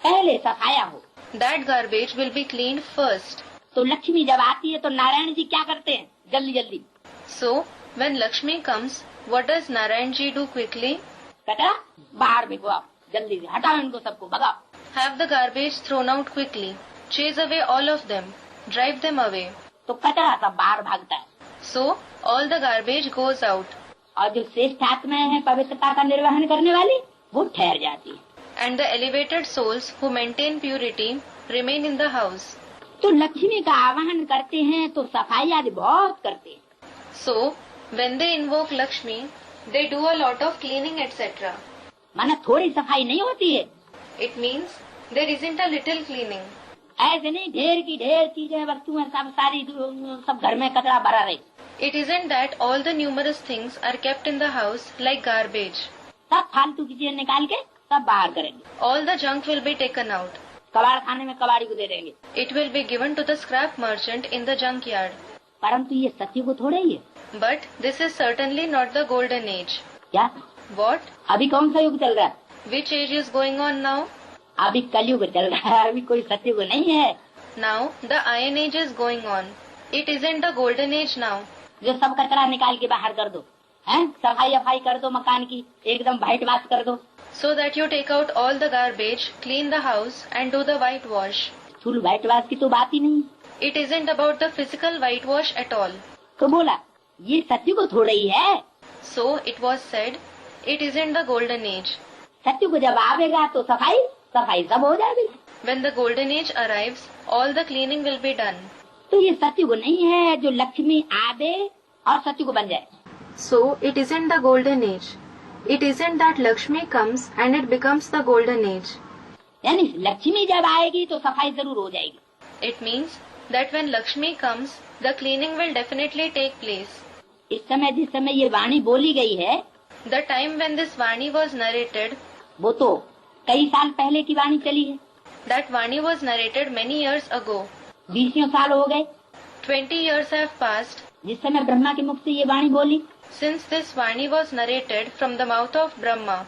पहले सफाया हो। That garbage will be cleaned first. तो लक्ष्मी जब आती है तो नारायण जी क्या करते हैं? जल्दी जल्दी So, when Lakshmi comes, what does Narayan ji do quickly? कचरा बाहर भिगवाओ, जल्दी से हटाओ इनको सबको, भगाओ। Have the garbage thrown out quickly. Chase away all of them. Drive them away. तो कचरा सब बाहर भागता है So, all the garbage goes out. और जो श्रेष्ठ आत्माएं हैं पवित्रता का निर्वहन करने वाली वो ठहर जाती है। And the elevated souls who maintain purity remain in the house. तो लक्ष्मी का आवाहन करते हैं तो सफाई आदि बहुत करते हैं। So, when they invoke Lakshmi, they do a lot of cleaning, etc. माना थोड़ी सफाई नहीं होती है, It means there isn't a little cleaning. ऐसे नहीं ढेर की ढेर चीजें वस्तुएं सब सारी सब घर में कचरा भरा रहे। It isn't that all the numerous things are kept in the house like garbage. सब फालतू की चीजें निकाल के सब बाहर करेंगे। All the junk will be taken out. कबाड़ खाने में कबाड़ी को दे देंगे। It will be given to the scrap merchant in the junkyard. परंतु ये सत्य को थोड़ा ही है। But this is certainly not the golden age. क्या What? अभी कौन सा युग चल रहा है? Which age is going on now? अभी कलयुग चल रहा है, अभी कोई सत्य को नहीं है। Now the iron age is going on. It isn't the golden age now. जो सब कचरा निकाल के बाहर कर दो, हैं? सफाई अफाई कर दो मकान की, एकदम व्हाइट वॉश कर दो। So that you take out all the garbage, clean the house and do the whitewash. Full white wash की तो बात ही नहीं। It isn't about the physical whitewash at all. तो बोला ये सत्य को थोड़ा ही है। So it was said, it isn't the golden age. सत्य को जब आवेगा तो सफाई सफाई सब हो जाएगी। When the golden age arrives, all the cleaning will be done. तो ये सत्य को नहीं है जो लक्ष्मी आवे और सत्य को बन जाए। So it isn't the golden age. It isn't that Lakshmi comes and it becomes the golden age. यानी लक्ष्मी जब आएगी तो सफाई जरूर हो जाएगी। It means that when Lakshmi comes, the cleaning will definitely take place. इस समय जिस समय ये वाणी बोली गई है The time when this Vani was narrated, वो तो कई साल पहले की वाणी चली है। that Vani was narrated many years ago. 20 साल हो गए 20 years have passed जिस समय ब्रह्मा के मुख से ये वाणी बोली। since this Vani was narrated from the mouth of Brahma.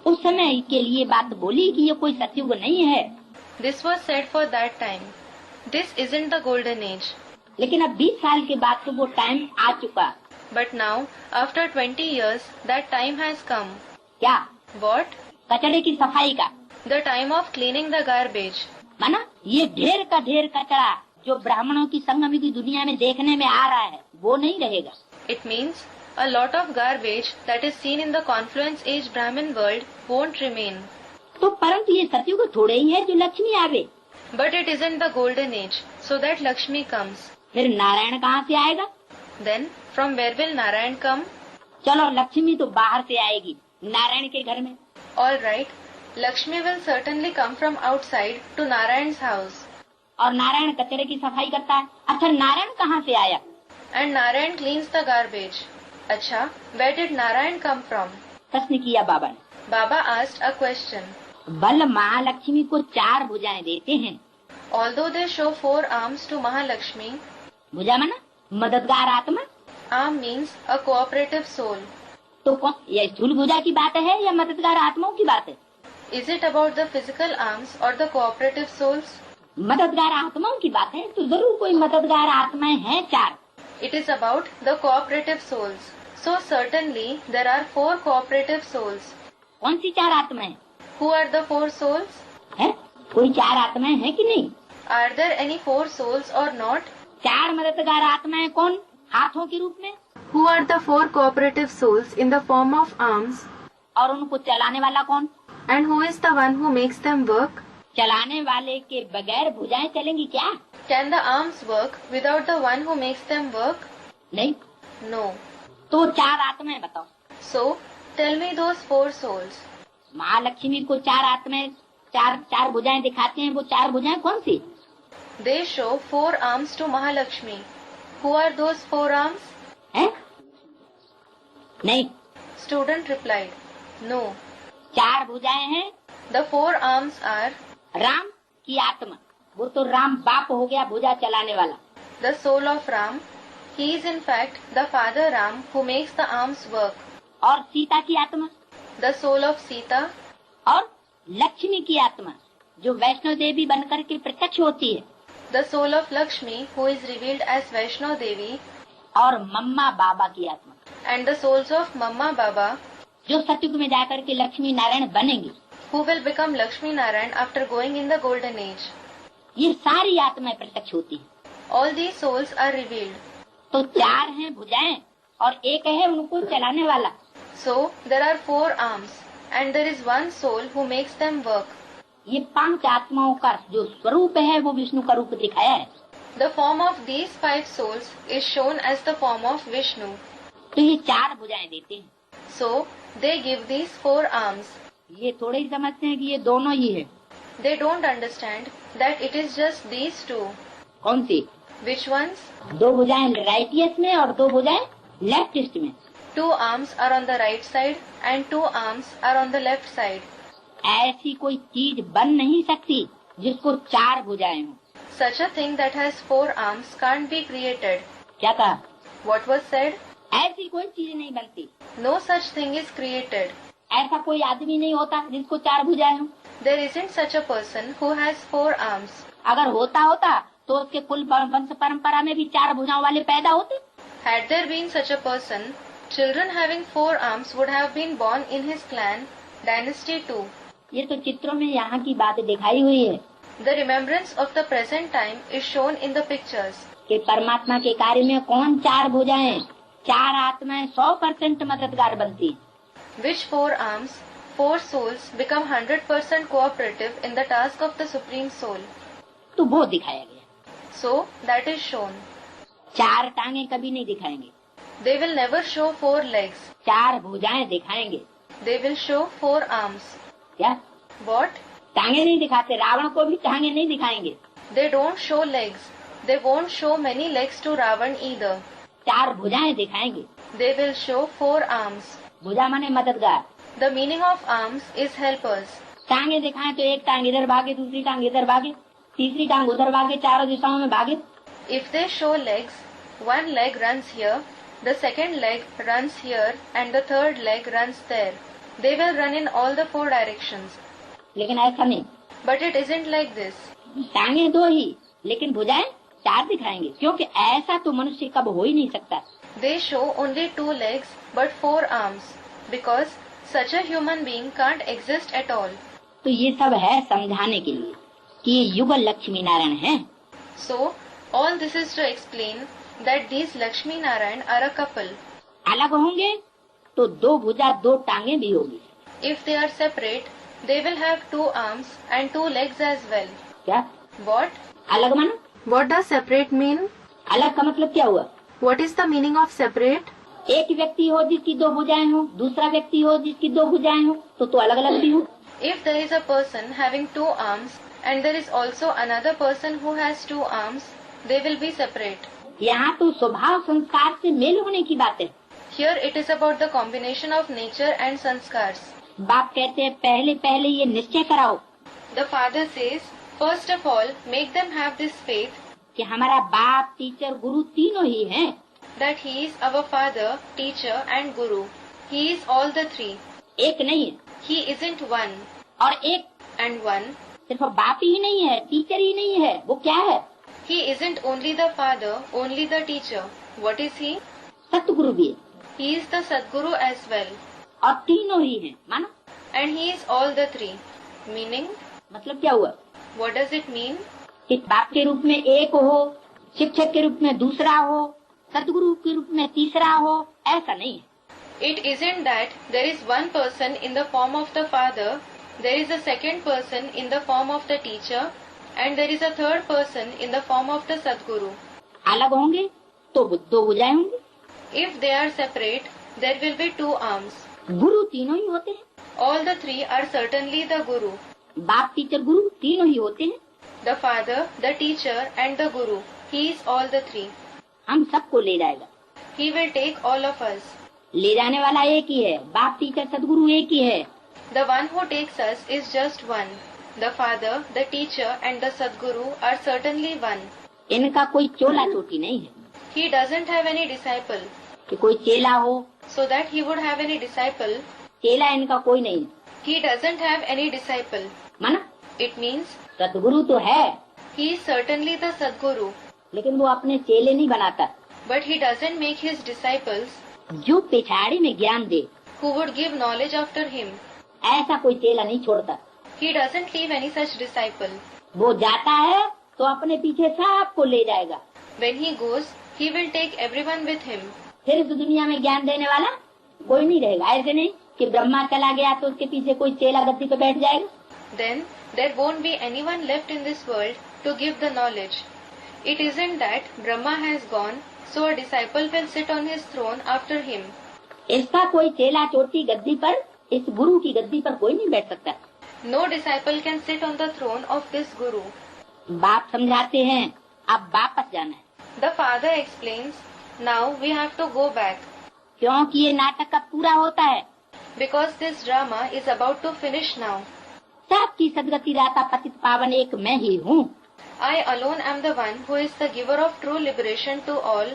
उस समय के लिए बात बोली कि ये कोई सत्युग नहीं है, This was said for that time. This isn't the golden age. लेकिन अब 20 साल के बाद तो वो टाइम आ चुका। But now, after 20 years, that time has come. क्या? What? कचरे की सफाई का। The time of cleaning the garbage. माना ये ढेर का ढेर कचरा जो ब्राह्मणों की संगम की दुनिया में देखने में आ रहा है वो नहीं रहेगा। It means a lot of garbage that is seen in the confluence age Brahmin world won't remain. तो परंतु ये सत्युग थोड़े ही है जो लक्ष्मी आवे। But it isn't the golden age, so that Lakshmi comes. फिर नारायण कहाँ से आएगा? Then, from where will Narayan come? चलो लक्ष्मी तो बाहर से आएगी नारायण के घर में। All right, Lakshmi will certainly come from outside to Narayan's house. और नारायण कचरे की सफाई करता है। अच्छा, नारायण कहाँ से आया? And Narayan cleans the garbage. Acha, where did Narayan come from? प्रश्न किया बाबा ने। Baba asked a question. बल महालक्ष्मी को 4 भुजाएं देते हैं। Although they show 4 arms to Mahalakshmi, भुजा माना मददगार आत्मा, arm means a cooperative soul. तो कौन, यह स्थूल भुजा की बात है या मददगार आत्माओं की बात है? Is it about the physical arms or the cooperative souls? मददगार आत्माओं की बात है तो जरूर कोई मददगार आत्माएं हैं 4। It is about the cooperative souls. So certainly there are 4 cooperative souls. कौन सी 4 आत्माएं Who are the 4 souls? है? कोई 4 आत्माएं हैं कि नहीं? Are there any 4 souls or not? 4 मददगार आत्माएं कौन? हाथों के रूप में, Who are the 4 cooperative souls in the form of arms? और उनको चलाने वाला कौन? And who is the one who makes them work? चलाने वाले के बगैर भुजाएं चलेंगी क्या? Can the arms work without the one who makes them work? नहीं। No. तो 4 आत्माएं बताओ। So tell me those 4 souls. Mahalakshmi को 4 आत्माएं 4 भुजाएं दिखाते हैं, वो 4 भुजाएं कौन सी? They show 4 arms to Mahalakshmi. Who are those 4 arms? है? नहीं। Student replied, No. 4 भुजाएं हैं। The 4 arms are राम की आत्मा, वो तो राम बाप हो गया भुजा चलाने वाला। the soul of Ram. He is in fact the father Ram who makes the arms work. और सीता की आत्मा, The soul of Sita. और लक्ष्मी की आत्मा जो वैष्णो देवी बनकर के प्रत्यक्ष होती है, The soul of Lakshmi who is revealed as Vaishno Devi. और मम्मा बाबा की आत्मा And the souls of Mamma Baba जो सतयुग में जाकर के लक्ष्मी नारायण बनेंगी। who will become Lakshmi Narayan after going in the golden age. ये सारी आत्माएं प्रत्यक्ष होती है। All these souls are revealed. तो 4 हैं भुजाएं और एक है उनको चलाने वाला। So there are 4 arms and there is one soul who makes them work. ये 5 आत्माओं का जो स्वरूप है वो विष्णु का रूप दिखाया है। The form of these 5 souls is shown as the form of Vishnu. तो ये 4 भुजाएं देते हैं। So they give these 4 arms. ये थोड़े ही समझते हैं कि ये दोनों ही है। They don't understand that it is just these 2. कौन सी? Which ones? 2 भुजाएं राइटियस में और 2 भुजाएं लेफ्टिस्ट में। 2 arms are on the right side and 2 arms are on the left side. ऐसी कोई चीज बन नहीं सकती जिसको 4 भुजाएं हो। Such a thing that has 4 arms can't be created. क्या कहा? What was said? ऐसी कोई चीज नहीं बनती। No such thing is created. ऐसा कोई आदमी नहीं होता जिसको 4 भुजाएं हो। There isn't such a person who has 4 arms. अगर होता तो उसके कुल वंश परंपरा में भी 4 भुजाओं वाले पैदा होते। Had there been such a person, children having 4 arms would have been born in his clan, dynasty 2. ये तो चित्रों में यहाँ की बातें दिखाई हुई है The remembrance of the present time is shown in the pictures. कि परमात्मा के कार्य में कौन 4 भुजाएं, 4 आत्माएं 100% मददगार बनती। Which 4 arms, 4 souls become 100% cooperative in the task of the Supreme Soul. तो वो दिखाया गया। So that is shown. 4 टांगे कभी नहीं दिखाएंगे, They will never show 4 legs. 4 भुजाएं दिखाएंगे। They will show 4 arms. क्या? What? टांगे नहीं दिखाते, रावण को भी टांगे नहीं दिखाएंगे। They don't show legs. They won't show many legs to Ravan either. 4 भुजाएं दिखाएंगे। They will show 4 arms. भुजा माने मददगार। The meaning of arms is helpers. टांगे दिखाएं तो एक टांग इधर भागे, दूसरी टांग इधर भागे, तीसरी टांग उधर भागे, चारों दिशाओं में भागे। If they show legs, one leg runs here, the second leg runs here, and the third leg runs there. They will run in all the 4 directions. लेकिन ऐसा नहीं, But it isn't like this. टांगे 2 ही लेकिन भुजाएं 4 दिखाएंगे, क्योंकि ऐसा तो मनुष्य कब हो ही नहीं सकता। They show only 2 legs but 4 arms, because such a human being can't exist at all. तो ये सब है समझाने के लिए कि ये युगल लक्ष्मी नारायण है। So, all this is to explain that these Lakshmi Narayan are a couple. अलग होंगे तो 2 भुजा 2 टांगे भी होगी। If they are separate, they will have 2 arms and 2 legs as well. क्या? What? अलग माना? What does separate mean? अलग का मतलब क्या हुआ? What is the meaning of separate? एक व्यक्ति हो जिसकी 2 भुजाएं हो, दूसरा व्यक्ति हो जिसकी 2 भुजाएं हो, तो अलग अलग भी हो। If there is a person having 2 arms And there is also another person who has 2 arms. They will be separate. यहाँ तो स्वभाव संस्कार से मेल होने की बात है। Here it is about the combination of nature and sanskars. बाप कहते हैं पहले पहले ये निश्चय कराओ The father says, first of all, make them have this faith कि हमारा बाप, टीचर, गुरु तीनों ही हैं। that he is our father, teacher and guru. He is all the 3. एक नहीं है, He isn't one. और एक And one, सिर्फ बाप ही नहीं है, टीचर ही नहीं है, वो क्या है? he isn't only the father, only the teacher. What is he? सतगुरु भी है He is the Sadguru as well. और तीनों ही हैं, मानो। And he is all the 3. Meaning, मतलब क्या हुआ what does it mean? कि बाप के रूप में एक हो, शिक्षक के रूप में दूसरा हो, सतगुरु के रूप में तीसरा हो, ऐसा नहीं है। It isn't that there is one person in the form of the father, there is a second person in the form of the teacher, and there is a third person in the form of the Sadguru. अलग होंगे तो दो भुजाएं होंगी। If they are separate, there will be 2 arms. गुरु तीनों ही होते हैं, All the 3 are certainly the Guru. बाप, टीचर, गुरु तीनों ही होते हैं। The father, the teacher and the Guru. He is all the 3. हम सबको ले जाएगा। He will take all of us. ले जाने वाला एक ही है, बाप, टीचर, सदगुरु एक ही है। The one who takes us is just one. The father, the teacher and the Sadguru are certainly one. इनका कोई चोला चोटी नहीं है He doesn't have any disciple. कि कोई चेला हो। So that he would have any disciple, चेला इनका कोई नहीं है, he doesn't have any disciple. माना। It means सतगुरु तो है, he is certainly the Sadguru, लेकिन वो अपने चेले नहीं बनाता। but he doesn't make his disciples जो पिछाड़ी में ज्ञान दे, who would give knowledge after him. ऐसा कोई चेला नहीं छोड़ता। He doesn't leave any such disciple. वो जाता है तो अपने पीछे सबको ले जाएगा। When he goes, he will take everyone with him. फिर इस दुनिया में ज्ञान देने वाला कोई नहीं रहेगा। ऐसे नहीं कि ब्रह्मा चला गया तो उसके पीछे कोई चेला गद्दी पे बैठ जाएगा। Then there won't be anyone left in this world to give the knowledge. It isn't that Brahma has gone, so a disciple will sit on his throne after him. इसका कोई चेला चोटी गद्दी पर, इस गुरु की गद्दी पर कोई नहीं बैठ सकता। No disciple can sit on the throne of this Guru. बाप समझाते हैं अब वापस जाना है, The father explains, now we have to go back क्योंकि ये नाटक अब पूरा होता है। because this drama is about to finish now. सबकी सदगति दाता पतित पावन एक मैं ही हूँ। I alone am the one who is the giver of true liberation to all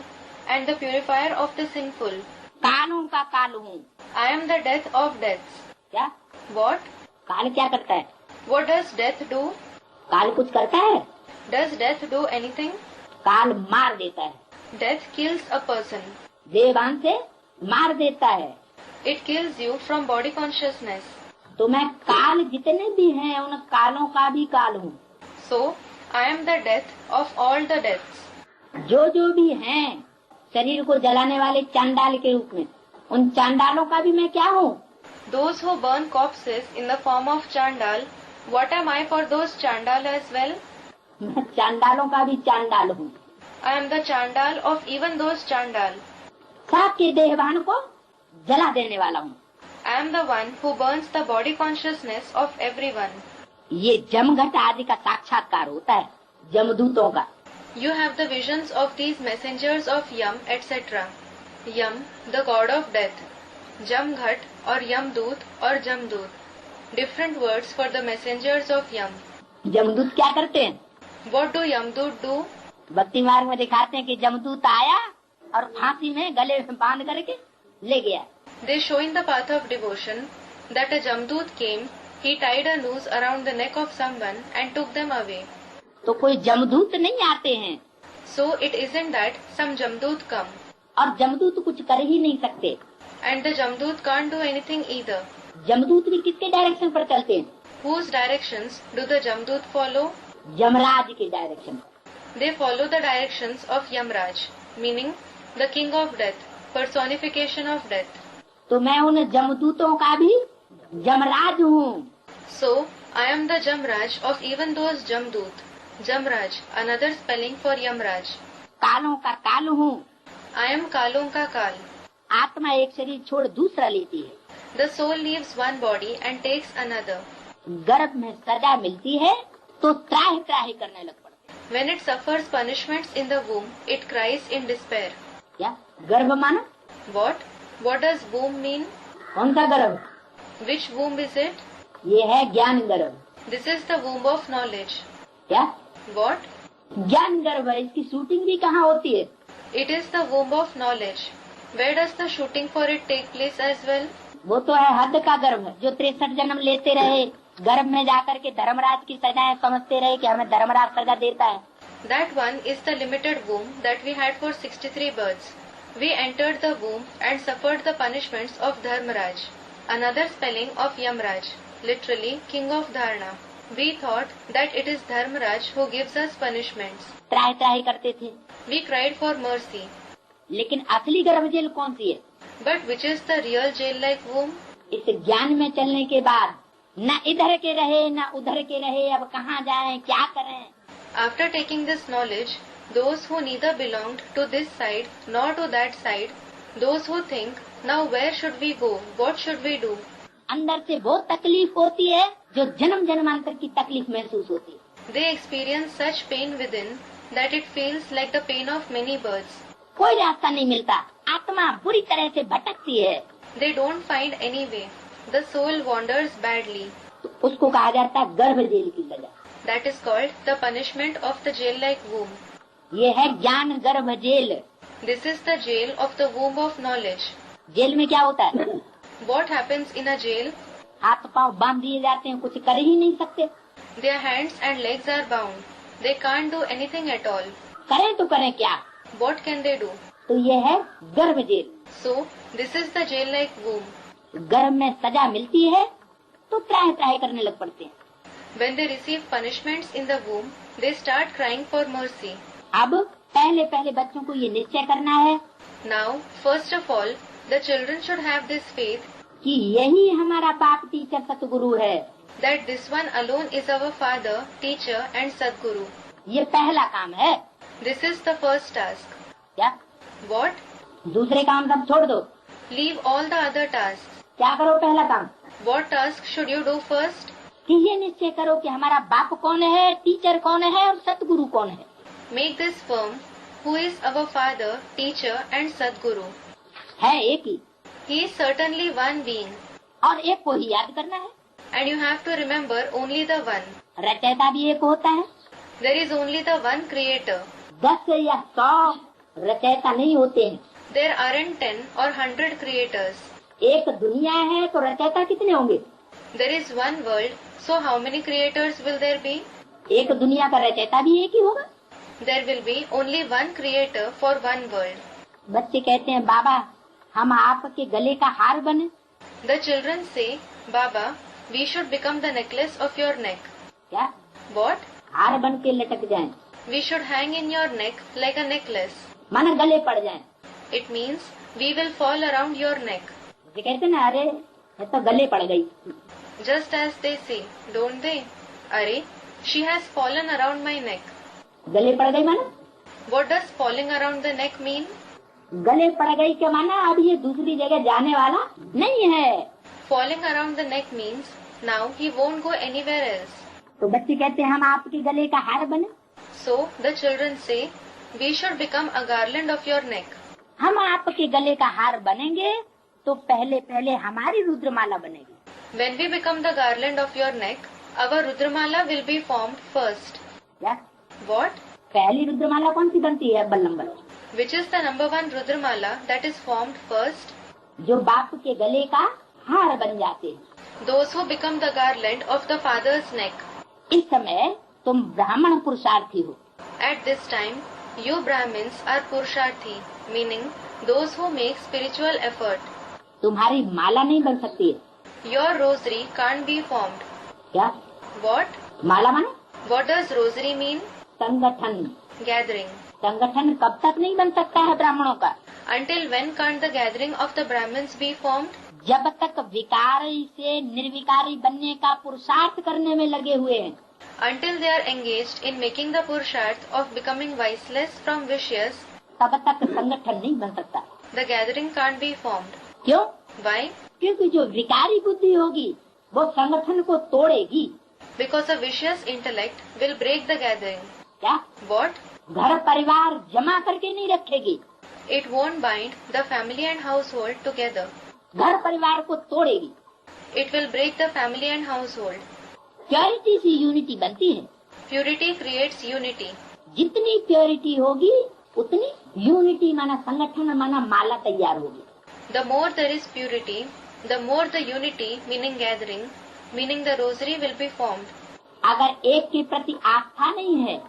and the purifier of the sinful. कालों का काल हूँ। I am the death of deaths. क्या What? काल क्या करता है? What does death do? काल कुछ करता है? Does death do anything? काल मार देता है, Death kills a person. देवान से मार देता है। It kills you from body consciousness. तो मैं काल जितने भी हैं उन कालों का भी काल हूँ। So, I am the death of all the deaths. जो भी हैं शरीर को जलाने वाले चांडाल के रूप में, उन चांडालों का भी मैं क्या हूँ? Those who burn corpses in the form of Chandal, what am I for those Chandal as well? मैं चांडालों का भी चांडाल हूँ। I am the Chandal of even those Chandal. सबके देहवान को जला देने वाला हूँ। I am the one who burns the body consciousness of everyone. ये जमघट आदि का साक्षात्कार होता है, जमदूतों का। You have the visions of these messengers of Yam, etc. Yam, the god of death. Jamghat or Yamdut or Jamdut. Different words for the messengers of Yam. जमदूत क्या करते हैं? What do Yamdut do? भक्ति मार्ग में दिखाते हैं कि जमदूत आया और फांसी में गले में बांध करके ले गया। They show in the path of devotion that a Jamdut came, he tied a noose around the neck of someone and took them away. तो कोई जमदूत नहीं आते हैं, So it isn't that some Jamdut come. और जमदूत कुछ कर ही नहीं सकते। And the Jamdut can't do anything either. जमदूत भी किसके डायरेक्शन पर चलते हैं? Whose directions do the Jamdut follow? Yamraj के direction. They follow the directions of Yamraj, meaning the king of death, personification of death. तो मैं उन जमदूतों का भी जमराज हूँ। So, I am the Jamraj of even those Jamdut. Jamraj, another spelling for Yamraj. कालों का काल हूँ। I am Kalon ka Kal. आत्मा एक शरीर छोड़ दूसरा लेती है, The soul leaves one body and takes another. गर्भ में सजा मिलती है तो त्राहि त्राहि करने लग पड़ते हैं। When it suffers punishments in the womb, it cries in despair. क्या गर्भ माना? What? What does womb mean? कौन सा गर्भ? Which womb is it? ये है ज्ञान गर्भ। This is the womb of knowledge. क्या? What? ज्ञान गर्भ है, इसकी शूटिंग भी कहाँ होती है? It is the womb of knowledge. Where does the shooting for it take place as well? वो तो है हद का गर्भ, जो 63 जन्म लेते रहे, गर्भ में जाकर के धर्मराज की सजाएं समझते रहे कि हमें धर्मराज सजा देता है। That one is the limited womb that we had for 63 births. We entered the womb and suffered the punishments of Dharmaraj, another spelling of Yamraj, literally king of Dharna. We thought that it is Dharmaraj who gives us punishments. त्राहि त्राहि करते थे। We cried for mercy. लेकिन असली गर्भ jail कौन सी है? But which is the real jail-like womb? इस ज्ञान में चलने के बाद न इधर के रहे न उधर के रहे, अब कहाँ जाएं, क्या करें? After taking this knowledge, those who neither belonged to this side nor to that side, those who think, now where should we go, what should we do? अंदर से बहुत तकलीफ होती है, जो जन्म जन्मांतर की तकलीफ महसूस होती है। They experience such pain within that it feels like the pain of many births. कोई रास्ता नहीं मिलता, आत्मा बुरी तरह से भटकती है, They don't find any way. The soul wanders badly. तो उसको कहा जाता है गर्भ जेल की सजा। That is called the punishment of the jail-like womb. ये है ज्ञान गर्भ jail. This is the jail of the womb of knowledge. Jail में क्या होता है? What happens in a jail? हाथ पांव बांध दिए जाते हैं, कुछ कर ही नहीं सकते। Their hands and legs are bound. They can't do anything at all. करें तो करें क्या? What can they do? तो ये है गर्भ jail. So, this is the jail-like womb. गर्भ में सजा मिलती है तो त्राहि त्राहि करने लग पड़ते हैं। When they receive punishments in the womb, they start crying for mercy. अब पहले पहले बच्चों को ये निश्चय करना है Now, first of all, the children should have this faith कि यही हमारा बाप टीचर सतगुरु है। that this one alone is our father, teacher and Sadguru. ये पहला काम है। This is the first task. क्या? What? दूसरे काम सब छोड़ दो, Leave all the other tasks. क्या करो? पहला काम What task should you do first? कि ये निश्चय करो कि हमारा बाप कौन है, टीचर कौन है और सतगुरु कौन है। Make this firm. Who is our father, teacher and Sadguru? है एक ही, He is certainly one being. और एक को ही याद करना है। And you have to remember only the one. रचयिता भी एक होता है। There is only the one creator. 10 या 100 रचयिता नहीं होते हैं। There aren't 10 or 100 creators. एक दुनिया है तो रचयिता कितने होंगे? There is one world, so how many creators will there be? एक दुनिया का रचयिता भी एक ही होगा। There will be only one creator for one world. बच्चे कहते हैं बाबा हम आपके गले का हार बने। The children say, Baba, we should become the necklace of your neck. क्या? What? हार बन के लटक जाएं, We should hang in your neck like a necklace. माना गले पड़ जाएं। It means we will fall around your neck. ये कहते ना अरे ये तो गले पड़ गई। Just as they say, don't they? Arey, she has fallen around my neck. गले पड़ गई माना? What does falling around the neck mean? गले पड़ गई क्या माना? अब ये दूसरी जगह जाने वाला नहीं है। Falling around the neck means now he won't go anywhere else. तो बच्चे कहते हैं हम आपके गले का हार बने। So the children say, we should become a garland of your neck. हम आपके गले का हार बनेंगे तो पहले पहले हमारी रुद्रमाला बनेगी। When we become the garland of your neck, our Rudramala will be formed first. क्या? What? पहली रुद्रमाला कौन सी बनती है? अव्वल number, Which is the number one Rudramala that is formed first? जो बाप के गले का हार बन जाते हैं। Those who become the garland of the father's neck. इस समय तुम ब्राह्मण पुरुषार्थी हो। At this time, you Brahmins are Purusharthi, meaning those who make spiritual effort. तुम्हारी माला नहीं बन सकती है। Your rosary can't be formed. क्या? What? माला माने What does rosary mean? संगठन। Gathering. संगठन कब तक नहीं बन सकता है ब्राह्मणों का? Until when can't the gathering of the Brahmins be formed? जब तक विकारी से निर्विकारी बनने का पुरुषार्थ करने में लगे हुए हैं। Until they are engaged in making the Purusharth of becoming viceless from vicious, तब तक संगठन नहीं बन सकता। the gathering can't be formed. क्यों? Why? क्योंकि जो विकारी बुद्धि होगी वो संगठन को तोड़ेगी। because a vicious intellect will break the gathering. क्या? What? घर परिवार जमा करके नहीं रखेगी, It won't bind the family and household together. घर परिवार को तोड़ेगी। It will break the family and household. Purity से यूनिटी बनती है। Purity creates unity. जितनी प्योरिटी होगी उतनी यूनिटी माना संगठन माना माला तैयार होगी। The more there is purity, the more the unity, meaning gathering, meaning the rosary will be formed. अगर एक के प्रति आस्था नहीं है,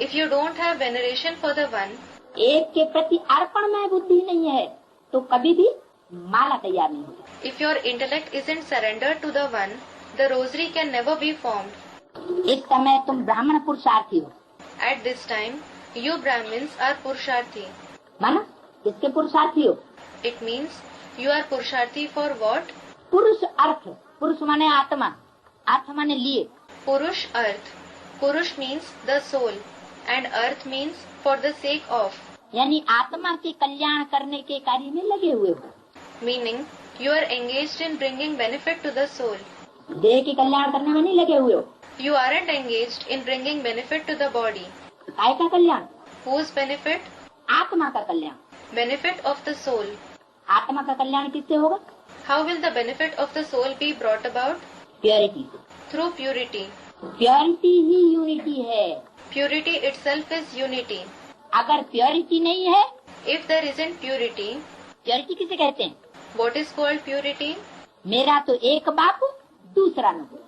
If you don't have veneration for the one, एक के प्रति अर्पण में बुद्धि नहीं है, तो कभी भी माला तैयार नहीं होगी। if your intellect isn't surrendered to the one, the rosary can never be formed. इस समय तुम ब्राह्मण पुरुषार्थी हो, At this time, you Brahmins are Purusharthi. माना किसके पुरुषार्थी हो? It means you are Purusharthi for what? पुरुष अर्थ, पुरुष माने आत्मा, अर्थ माने लिए। Purush Arth. Purush means the soul and Arth means for the sake of. यानी आत्मा के कल्याण करने के कार्य में लगे हुए हो। Meaning, you are engaged in bringing benefit to the soul. देह के कल्याण करने में नहीं लगे हुए हो। You aren't engaged in bringing benefit to the body. काय का कल्याण? Whose benefit? आत्मा का कल्याण। Benefit of the soul. आत्मा का कल्याण किससे होगा? How will the benefit of the soul be brought about? Purity से। Through purity. प्योरिटी ही यूनिटी है। Purity itself is unity. अगर प्योरिटी नहीं है, If there isn't purity, purity किसे कहते हैं? what is called purity? मेरा तो एक बाप, दूसरा न हो।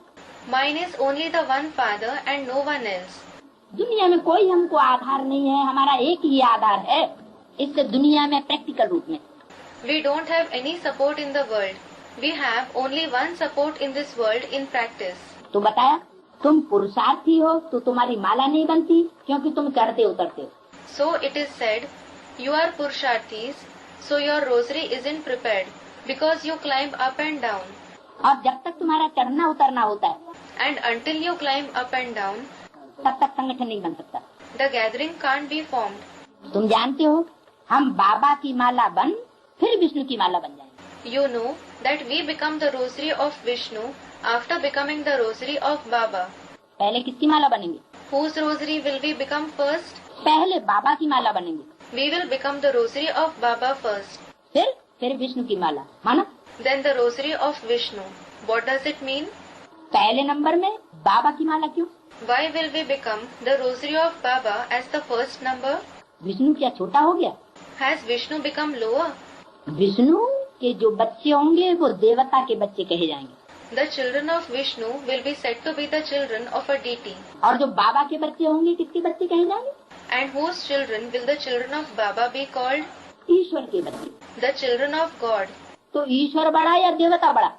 Mine is only the one father and no one else. दुनिया में कोई हमको आधार नहीं है, हमारा एक ही आधार है। इससे दुनिया में प्रैक्टिकल रूप में We don't have any support in the world. We have only one support in this world in practice. तो बताया, तुम पुरुषार्थी हो तो तुम्हारी माला नहीं बनती, क्योंकि तुम चढ़ते उतरते हो। So it is said, you are Purusharthis, so your rosary isn't prepared because you climb up and down. और जब तक तुम्हारा चढ़ना उतरना होता है, And until you climb up and down, तब तक संगठन नहीं बन सकता। the gathering can't be formed. तुम जानते हो, हम बाबा की माला बन फिर विष्णु की माला बन जाएंगे। You know that we become the rosary of Vishnu after becoming the rosary of Baba. पहले किसकी माला बनेंगे? Whose rosary will we become first? पहले बाबा की माला बनेंगे, We will become the rosary of Baba first. फिर विष्णु की माला। माना Then the rosary of Vishnu. What does it mean? पहले नंबर में बाबा की माला क्यों? Why will we become the rosary of Baba as the first number? Vishnu क्या छोटा हो गया? Has Vishnu become lower? Vishnu के जो बच्चे होंगे वो देवता के बच्चे कहे जाएंगे, The children of Vishnu will be said to be the children of a deity. और जो बाबा के बच्चे होंगे किसके बच्चे कहे जाएंगे? And whose children will the children of Baba be called? ईश्वर के बच्चे। The children of God. तो ईश्वर बड़ा या देवता बड़ा?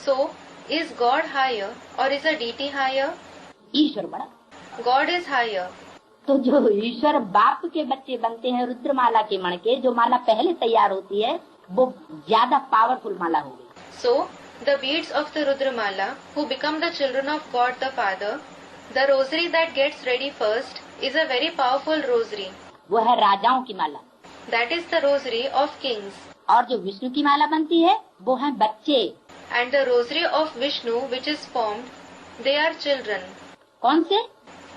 So, is God higher or is a deity higher? ईश्वर बड़ा। God is higher. तो जो ईश्वर बाप के बच्चे बनते हैं रुद्रमाला के मण के, जो माला पहले तैयार होती है वो ज्यादा पावरफुल माला होगी। So, the beads of the Rudramala who become the children of God the Father, the rosary that gets ready first is a very powerful rosary. वो है राजाओं की माला। That is the rosary of kings. और जो विष्णु की माला बनती है वो है बच्चे। And the rosary of Vishnu which is formed, they are children. कौन से?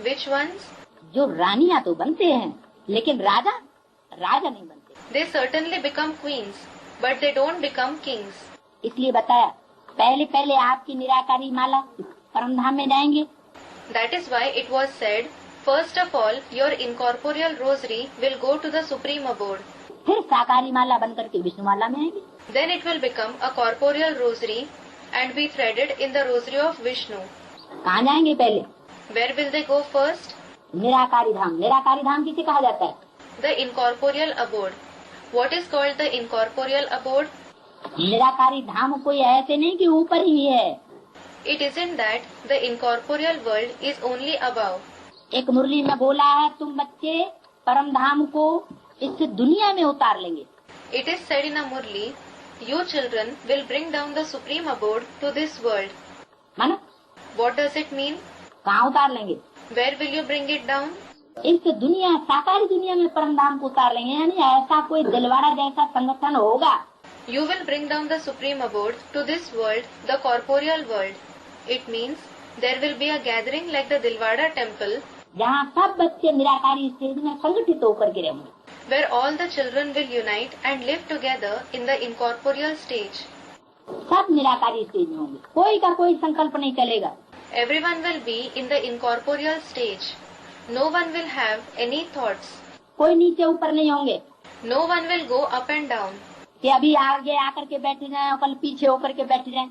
Which ones? जो रानियां तो बनते हैं लेकिन राजा नहीं बनते। They certainly become queens, but they don't become kings. इसलिए बताया, पहले आपकी निराकारी माला परमधाम में जाएंगे। That is why it was said, first of all, your incorporeal rosary will go to the supreme abode. फिर साकारी माला बन करके विष्णु माला में आएंगे। Then it will become a corporeal rosary and be threaded in the rosary of Vishnu. कहाँ जाएंगे पहले? Where will they go first? निराकारी धाम। निराकारी धाम किसे कहा जाता है? The incorporeal abode. What is called the incorporeal abode? निराकारी धाम कोई ऐसे नहीं कि ऊपर ही है। It isn't that the incorporeal world is only above. एक मुरली में बोला है, तुम बच्चे परम धाम को इस दुनिया में उतार लेंगे। It is said in a Murli, you children will bring down the supreme abode to this world. मानो What does it mean? कहाँ उतार लेंगे? Where will you bring it down? इस दुनिया साकारी दुनिया में परम धाम को उतार लेंगे, यानी ऐसा कोई दिलवाड़ा जैसा संगठन होगा। You will bring down the supreme abode to this world, the corporeal world. It means There will be a gathering like the Dilwara temple, जहाँ सब बच्चे निराकारी स्टेज में संगठित होकर के रहेंगे, where all the children will unite and live together in the incorporeal stage. सब निराकारी stage में होंगे, कोई का कोई संकल्प नहीं चलेगा। Everyone will be in the incorporeal stage. No one will have any thoughts. कोई नीचे ऊपर नहीं होंगे No one will go up and down, कि अभी आगे आकर के बैठ जाए और कल पीछे होकर के बैठ जाए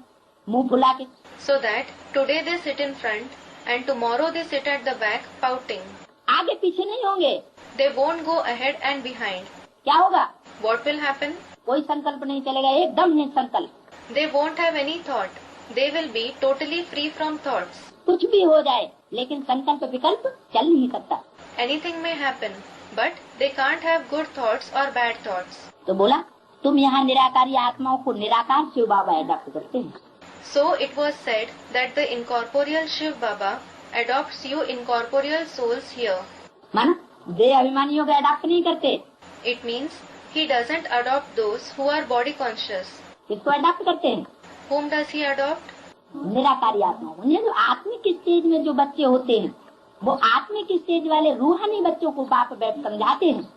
मुंह फुला के। so that today they sit in front and tomorrow they sit at the back pouting. आगे पीछे नहीं होंगे। They won't go ahead and behind. क्या होगा? What will happen? कोई संकल्प नहीं चलेगा, एकदम निसंकल्प। They won't have any thought. They will be totally free from thoughts. कुछ भी हो जाए लेकिन संकल्प विकल्प चल नहीं सकता। Anything may happen, but they can't have good thoughts or bad thoughts. तो बोला तुम यहाँ निराकारी आत्माओं को निराकार शिव बाबा अडॉप्ट करते हैं। So it was said that the incorporeal Shiv Baba adopts you incorporeal souls here. माना देह अभिमानियों को अडॉप्ट नहीं करते। It means he doesn't adopt those who are body conscious. किसको अडॉप्ट करते हैं? Whom does he adopt? निराकारी आत्माओं को। जो आत्मिक स्टेज में जो बच्चे होते हैं वो आत्मिक स्टेज वाले रूहानी बच्चों को बाप बैठ समझाते हैं।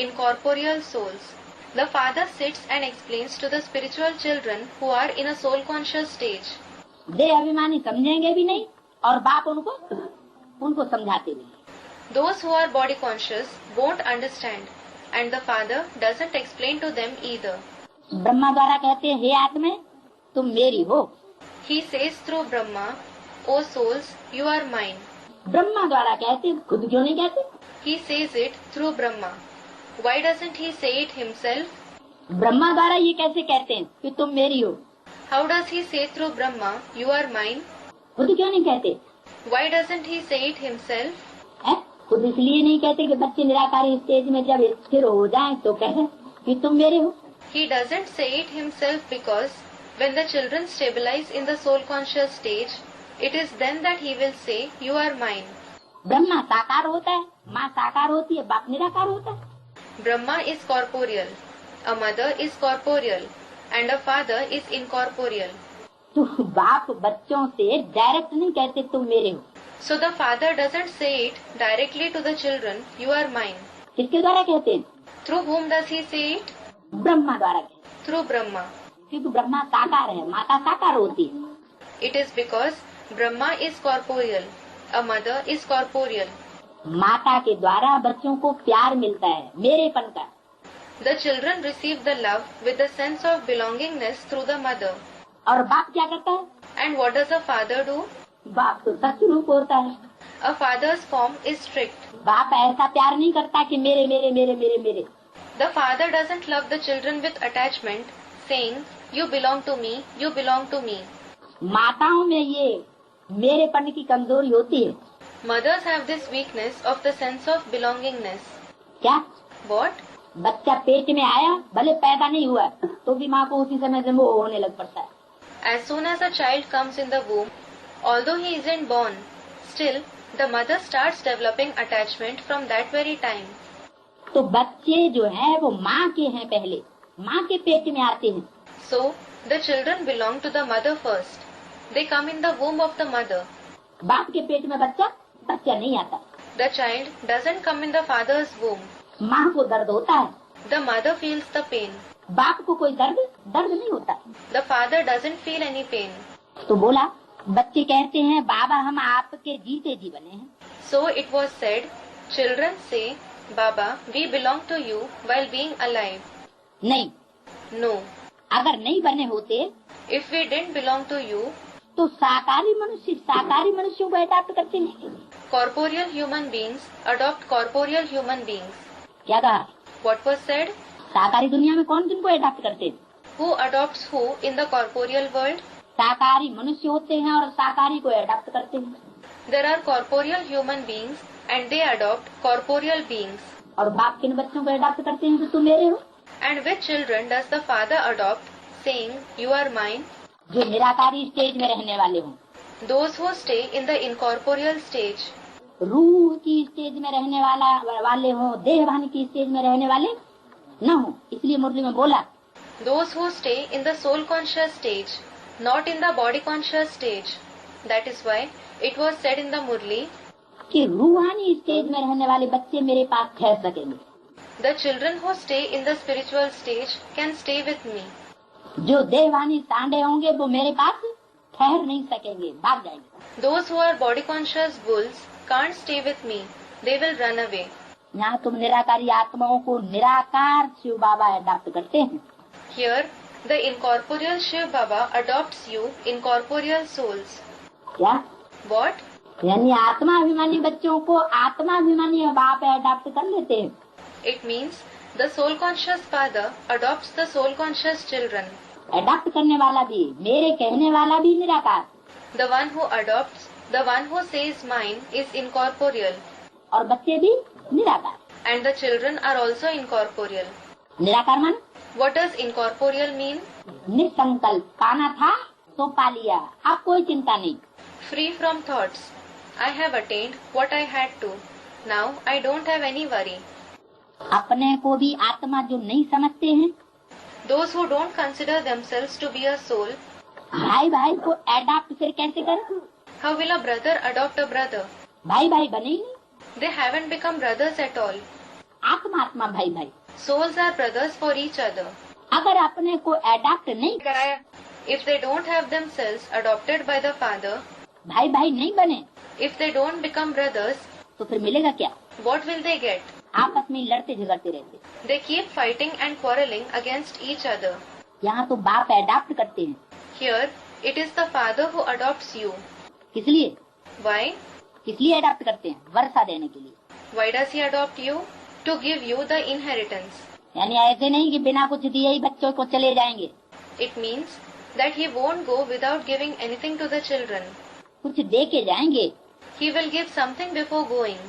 Incorporeal souls. The father sits and explains to the spiritual children who are in a soul conscious stage. देह अभिमानी समझेंगे भी नहीं और बाप उनको समझाते भी नहीं। Those who are body conscious won't understand, and the father doesn't explain to them either. Brahma द्वारा कहते हैं हे आत्मे तुम मेरी हो। He says through Brahma, O souls, you are mine. Brahma द्वारा कहते हैं, खुद क्यों नहीं कहते? He says it through Brahma. Why doesn't he say it himself? Brahma द्वारा ये कैसे कहते हैं कि तुम मेरी हो? How does he say through Brahma, you are mine? खुद क्यों नहीं कहते? Why doesn't he say it himself? है? खुद इसलिए नहीं कहते कि बच्चे निराकारी स्टेज में जब स्थिर हो जाएं तो कहें कि तुम मेरे हो। He doesn't say it himself because when the children stabilize in the soul conscious stage, it is then that he will say, you are mine. Brahma साकार होता है, माँ साकार होती है, बाप निराकार होता है। Brahma is corporeal, a mother is corporeal, and a father is incorporeal. तो बाप बच्चों से डायरेक्ट नहीं कहते तुम मेरे हो। So the father doesn't say it directly to the children, you are mine. किसके द्वारा कहते हैं? Through whom does he say it? Brahma द्वारा कहते हैं। Through Brahma. क्योंकि ब्रह्मा साकार है, माता साकार होती है। It is because Brahma is corporeal, a mother is corporeal. माता के द्वारा बच्चों को प्यार मिलता है, मेरेपन का। The children receive the love with the sense of belongingness through the mother. और बाप क्या करता है? And what does a father do? बाप तो सत्स्वरूप होता है। A father's form is strict. बाप ऐसा प्यार नहीं करता कि मेरे मेरे मेरे मेरे मेरे। The father doesn't love the children with attachment, saying, you belong to me, you belong to me. माताओं में ये मेरेपन की कमजोरी होती है। Mothers have this weakness of the sense of belongingness. क्या? What? बच्चा पेट में आया, भले पैदा नहीं हुआ तो भी माँ को उसी समय से मोह होने लग पड़ता है। As soon as a child comes in the womb, although he isn't born, still the mother starts developing attachment from that very time. तो बच्चे जो है वो माँ के हैं, पहले माँ के पेट में आते हैं। So the children belong to the mother first. They come in the womb of the mother. बाप के पेट में बच्चा नहीं आता। The child doesn't come in the father's womb. माँ को दर्द होता है, The mother feels the pain. बाप को कोई दर्द नहीं होता। The father doesn't feel any pain. तो बोला बच्चे कहते हैं बाबा हम आपके जीते जी बने हैं। So it was said, children say, Baba, we belong to you while being alive. नहीं, No. अगर नहीं बने होते If we didn't belong to you, तो साकारी मनुष्यों को अडॉप्ट करते नहीं। corporeal human beings adopt corporeal human beings. क्या कहा? What was said? साकारी दुनिया में कौन किनको अडॉप्ट करते हैं? Who adopts who in the corporeal world? साकारी मनुष्य होते हैं और साकारी को अडॉप्ट करते हैं। There are corporeal human beings and they adopt corporeal beings. और बाप किन बच्चों को अडॉप्ट करते हैं? तो तुम मेरे हो। And which children does the father adopt, saying, you are mine? जो निराकारी स्टेज में रहने वाले हों, Those who stay in the incorporeal stage. रूह की स्टेज में रहने वाले हों, देहभान की स्टेज में रहने वाले न हो। इसलिए मुरली में बोला Those who stay in the soul conscious stage, not in the body conscious stage. That is why it was said in the Murli, कि रूहानी स्टेज में रहने वाले बच्चे मेरे पास ठहर सकेंगे, the children who stay in the spiritual stage can stay with me. जो देहवानी सांडे होंगे वो मेरे पास ठहर नहीं सकेंगे, भाग जाएंगे। Those who are body conscious bulls can't stay with me. They will run away. यहाँ तुम निराकारी आत्माओं को निराकार शिव बाबा अडॉप्ट करते हैं। Here, the incorporeal Shiv Baba adopts you incorporeal souls. क्या? What? यानी आत्माभिमानी बच्चों को आत्माभिमानी बाप अडॉप्ट कर लेते हैं। It means the soul conscious father adopts the soul conscious children. Adopt करने वाला भी, मेरे कहने वाला भी निराकार, The one who adopts, the one who says mine is incorporeal. और बच्चे भी निराकार। And the children are also incorporeal. निराकार मान What does incorporeal mean? निसंकल्प, पाना था तो पा लिया, अब कोई चिंता नहीं। Free from thoughts. I have attained what I had to. Now I don't have any worry. अपने को भी आत्मा जो नहीं समझते हैं, Those who don't consider themselves to be a soul, भाई भाई को अडॉप्ट फिर कैसे करें? how will a brother adopt a brother? भाई भाई बने ही नहीं, They haven't become brothers at all. आत्मा आत्मा भाई भाई। Souls are brothers for each other. अगर अपने को अडॉप्ट नहीं कराया, If they don't have themselves adopted by the father, भाई भाई नहीं बने, if they don't become brothers, तो फिर मिलेगा क्या? what will they get? आपस में लड़ते झगड़ते रहते। They keep fighting and quarreling against each other. यहाँ तो बाप अडॉप्ट करते हैं, Here, it is the father who adopts you. इसलिए Why? इसलिए अडॉप्ट करते हैं, वर्षा देने के लिए। Why does he adopt you? To give you the inheritance. यानी ऐसे नहीं कि बिना कुछ दिए ही बच्चों को चले जाएंगे, It means that he won't go without giving anything to the children. कुछ दे के जाएंगे। He will give something before going.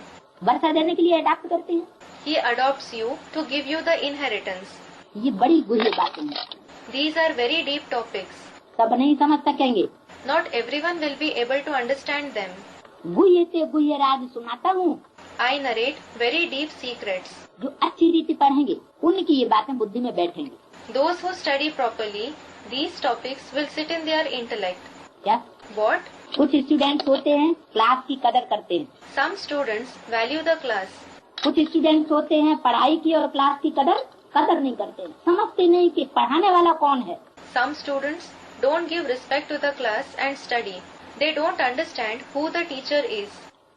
वर्षा देने के लिए अडॉप्ट करते हैं। He adopts you to give you the inheritance. ये बड़ी गुह्य बातें हैं, These are very deep topics. सब नहीं समझ सकेंगे। Not everyone will be able to understand them. गुह्य से गुह्य राज सुनाता हूँ, I narrate very deep secrets. जो अच्छी रीति पढ़ेंगे उनकी ये बातें बुद्धि में बैठेंगी। Those who study properly, these topics will sit in their intellect. क्या? What? कुछ स्टूडेंट्स होते हैं क्लास की कदर करते हैं, Some students value the class. कुछ स्टूडेंट्स होते हैं पढ़ाई की और क्लास की कदर नहीं करते, समझते नहीं कि पढ़ाने वाला कौन है। Some students don't give respect to the class and study. They don't understand who the teacher is.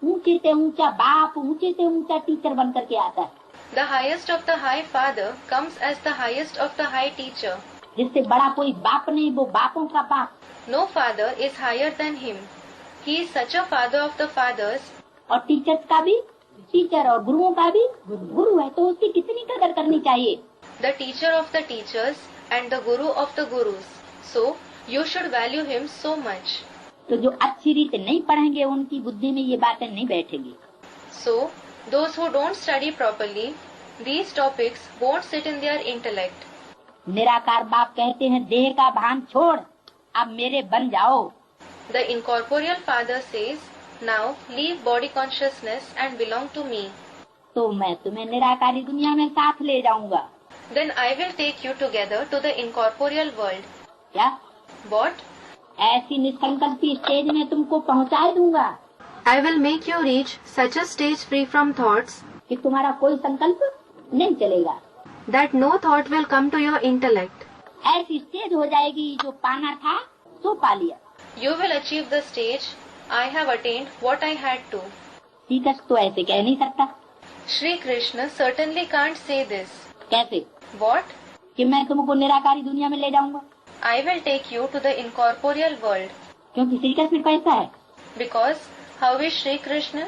ऊंचे से ऊंचा बाप, ऊंचे से ऊंचा टीचर बन करके आता है, The highest of the high father comes as the highest of the high teacher. जिससे बड़ा कोई बाप नहीं, वो बापों का बाप। No father is higher than him. He is such a father of the fathers. और टीचर्स का भी टीचर और गुरुओं का भी गुरु है, तो उसकी कितनी कदर करनी चाहिए। The teacher of the teachers and the guru of the gurus. So, you should value him so much. तो जो अच्छी रीत नहीं पढ़ेंगे उनकी बुद्धि में ये बातें नहीं बैठेंगी। So, those who don't study properly, these topics won't sit in their intellect. निराकार बाप कहते हैं देह का भान छोड़, अब मेरे बन जाओ। The incorporeal father says, now leave body consciousness and belong to me. तो मैं तुम्हें निराकारी दुनिया में साथ ले जाऊंगा। Then I will take you together to the incorporeal world. क्या? What? ऐसी निसंकल्पी स्टेज में तुमको पहुंचा दूंगा I will make you reach such a stage free from thoughts कि तुम्हारा कोई संकल्प नहीं चलेगा। that no thought will come to your intellect. ऐसी स्टेज हो जाएगी जो पाना था सो पा लिया। You will achieve the stage. I have attained what I had to. ठीक है, तो ऐसे कह नहीं सकता। Shri Krishna certainly can't say this. कैसे? What? कि मैं तुमको निराकारी दुनिया में ले जाऊंगा, I will take you to the incorporeal world. क्योंकि श्री कृष्ण कैसा है? Because how is Shri Krishna?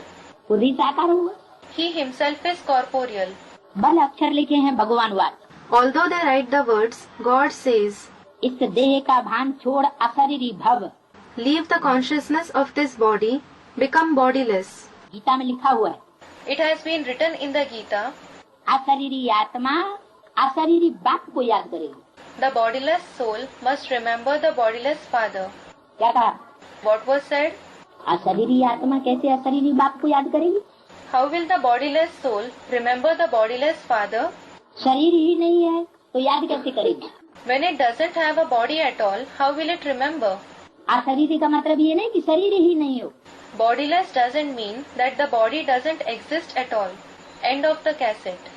खुद ही साकार हुआ। He himself is corporeal. बल अक्षर लिखे हैं भगवान वाद। Although they write the words, God says, इस देह का भान छोड़ अशरीरी भव। leave the consciousness of this body, become bodiless. Gita में लिखा हुआ है, It has been written in the Gita, अशरीरी आत्मा अशरीरी बाप को याद करेगी। the bodiless soul must remember the bodiless father. क्या कहा? What was said? अशरीरी आत्मा कैसे अशरीरी बाप को याद करेगी? How will the bodiless soul remember the bodiless father? शरीर ही नहीं है तो याद कैसे करेगी? When it doesn't have a body at all, how will it remember? अशरीरी का मतलब ये नहीं कि शरीर ही नहीं हो। Bodiless doesn't mean that the body doesn't exist at all. End of the cassette.